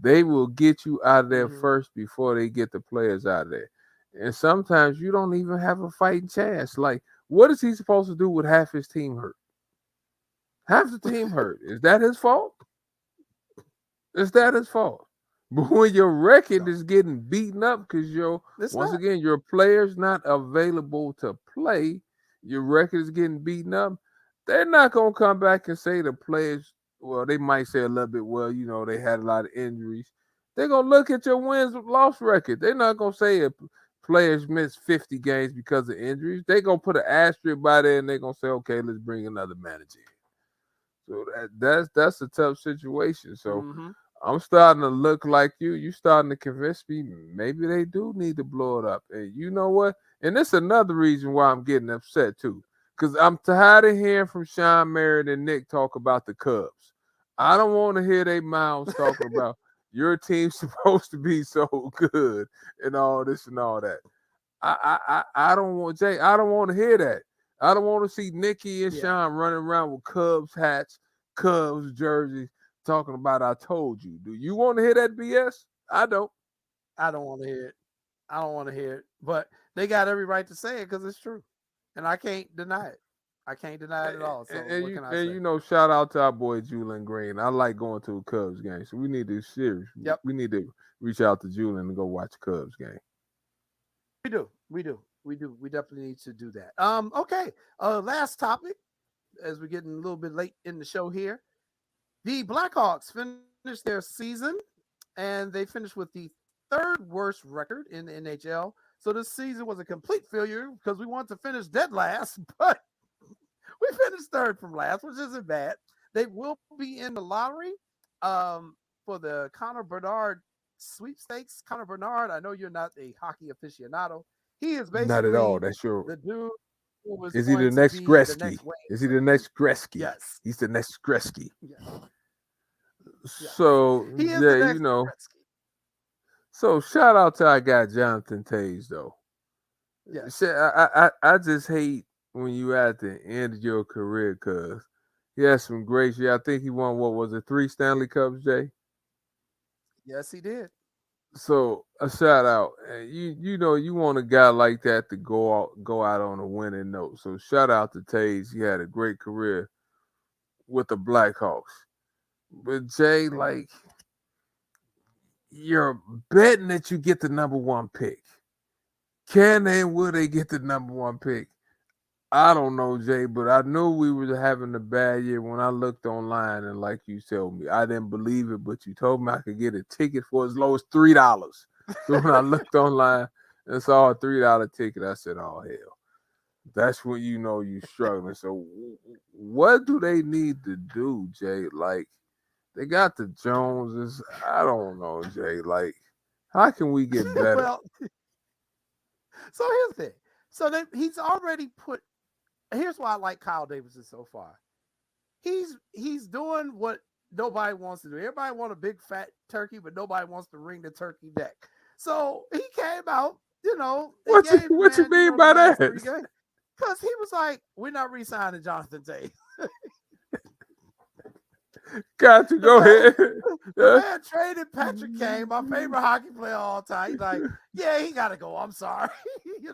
They will get you out of there Mm-hmm. first before they get the players out of there. And sometimes you don't even have a fighting chance. Like, what is he supposed to do with half his team hurt? Half the team hurt. Is that his fault? Is that his fault? But when your record No, is getting beaten up because it's once not. again your players not available to play, your record is getting beaten up. They're not gonna come back and say the players. Well, they might say a little bit. Well, they had a lot of injuries. They're gonna look at your wins loss record. They're not gonna say if players missed 50 games because of injuries. They're gonna put an asterisk by there and they're gonna say, okay, let's bring another manager in. So that's a tough situation. So Mm-hmm. I'm starting to look like you. You starting to convince me maybe they do need to blow it up. And you know what? And this is another reason why I'm getting upset too. Because I'm tired of hearing from Sean Merritt and Nick talk about the Cubs. I don't want to hear their mouths talking about your team's supposed to be so good and all this and all that. I don't want Jay. I don't want to hear that. I don't want to see Nikki and Yeah, Sean running around with Cubs hats, Cubs jerseys, talking about I told you. Do you want to hear that BS? I don't. I don't want to hear it. I don't want to hear it. But they got every right to say it because it's true, and I can't deny it. I can't deny it at all. So And what you can I and say? shout out to our boy Julian Green. I like going to a Cubs game, so we need to Yep, we need to reach out to Julian and go watch a Cubs game. we do. We do. We do. We definitely need to do that. Okay. Last topic as we're getting a little bit late in the show here. The Blackhawks finished their season and they finished with the third worst record in the NHL. So this season was a complete failure because we wanted to finish dead last, but we finished third from last, which isn't bad. They will be in the lottery for the Connor Bernard sweepstakes. Connor Bernard, I know you're not a hockey aficionado. He is Not at all. basically That's your. the dude who was Is he going the to next be the Gretzky? next wave. Is he the next Gretzky? Yes. He's the next Gretzky. Yes. Yes. So He is the yeah, next Gretzky. So shout out to our guy Jonathan Taves though. Yes. I just hate when you at the end of your career because he had some great shit. I think he won what was it, 3 Stanley Cups, Jay? Yes, he did. So a shout out. And you want a guy like that to go out on a winning note. So shout out to Taves. He had a great career with the Blackhawks. But Jay, like you're betting that you get the number one pick. Can they and will they get the number one pick? I don't know, Jay, but I knew we were having a bad year when I looked online and like you told me. I didn't believe it, but you told me I could get a ticket for as low as $3. So when I looked online and saw a $3 ticket, I said, oh hell. That's when you know you're struggling. So what do they need to do, Jay? Like they got the Joneses. I don't know, Jay. Like, how can we get better? Well, so here's the thing. So he's already put. Here's why I like Kyle Davidson so far. He's doing what nobody wants to do. Everybody want a big fat turkey, but nobody wants to ring the turkey neck. So he came out, What you mean by that? Because he was like, "We're not re-signing Jonathan Taves." Got to go ahead. The man traded Patrick Kane, my favorite hockey player of all time. He's like, yeah, he got to go. I'm sorry. He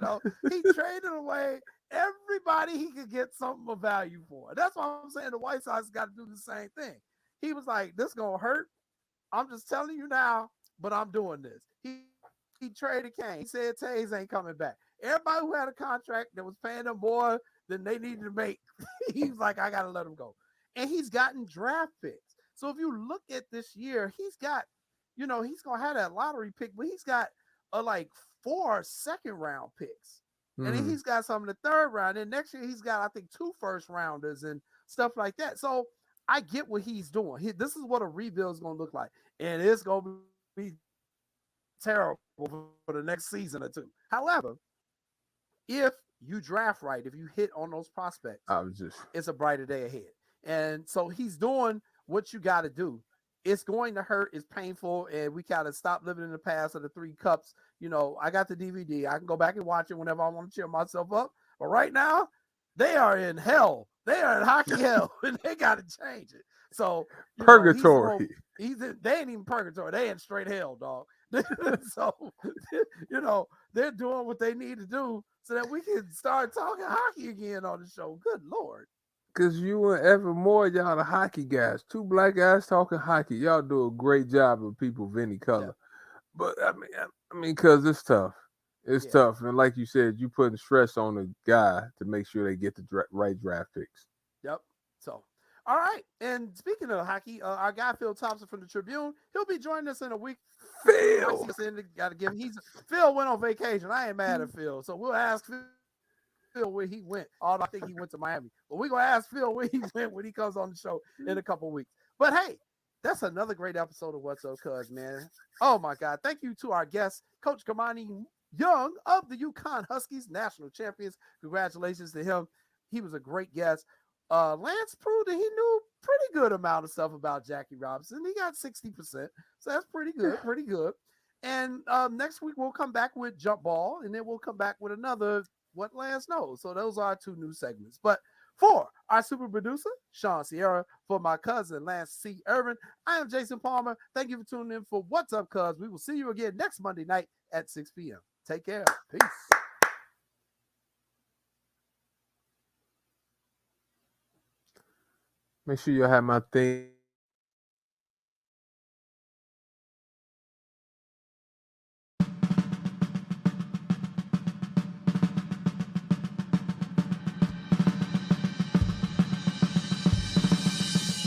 traded away everybody he could get something of value for. That's why I'm saying the White Sox got to do the same thing. He was like, this going to hurt. I'm just telling you now, but I'm doing this. He traded Kane. He said Taves ain't coming back. Everybody who had a contract that was paying them more than they needed to make, he was like, I got to let him go. And he's gotten draft picks. So if you look at this year, he's got, he's going to have that lottery pick, but he's got like 4 second-round picks. Mm-hmm. And then he's got some in the third round. And next year, he's got, I think, 2 first-rounders and stuff like that. So I get what he's doing. This is what a rebuild is going to look like. And it's going to be terrible for the next season or two. However, if you draft right, if you hit on those prospects, it's a brighter day ahead. And so he's doing what you got to do. It's going to hurt. It's painful. And we got to stop living in the past of the 3 cups. You know, I got the DVD. I can go back and watch it whenever I want to cheer myself up. But right now, they are in hell. They are in hockey hell, and they got to change it. So purgatory. They ain't even purgatory. They in straight hell, dog. So, you know, they're doing what they need to do so that we can start talking hockey again on the show. Good Lord. Because you and Evan Moore, y'all the hockey guys. 2 black guys talking hockey. Y'all do a great job of people of any color. Yeah. But I mean, because it's tough. It's tough. And like you said, you putting stress on the guy to make sure they get the right draft picks. Yep. So, all right. And speaking of hockey, our guy Phil Thompson from the Tribune, he'll be joining us in a week. Phil. Got to give him. Phil went on vacation. I ain't mad at Phil. So we'll ask Phil where he went. Although I think he went to Miami. But we're going to ask Phil where he went when he comes on the show in a couple weeks. But hey, that's another great episode of What's Up, Cuz, man. Oh, my God. Thank you to our guest, Coach Kamani Young of the UConn Huskies, national champions. Congratulations to him. He was a great guest. Lance proved that he knew pretty good amount of stuff about Jackie Robinson. He got 60%. So that's pretty good. And next week we'll come back with Jump Ball, and then we'll come back with another What Lance Knows. So those are our 2 new segments. But for our super producer, Sean Sierra, for my cousin, Lance C. Irvin, I am Jason Palmer. Thank you for tuning in for What's Up, Cuz. We will see you again next Monday night at 6 p.m. Take care. Peace. Make sure you have my thing.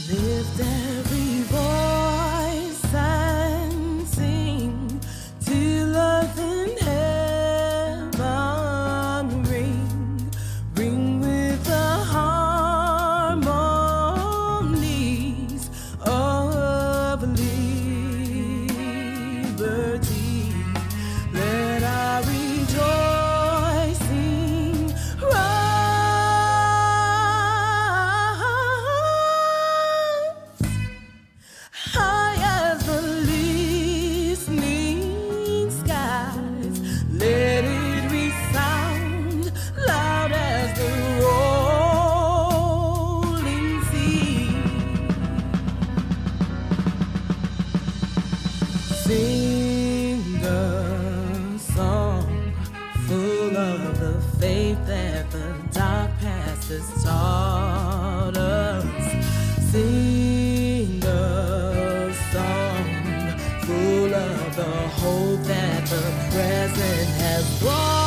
Lift every voice and sing till earth and heaven ring with the harmonies of liberty. Let our rejoicing high as the listening skies. Let it resound loud as the rolling sea. Sing a song full of the faith that the dark past has taught us. Sing a song full of the hope that the present has brought.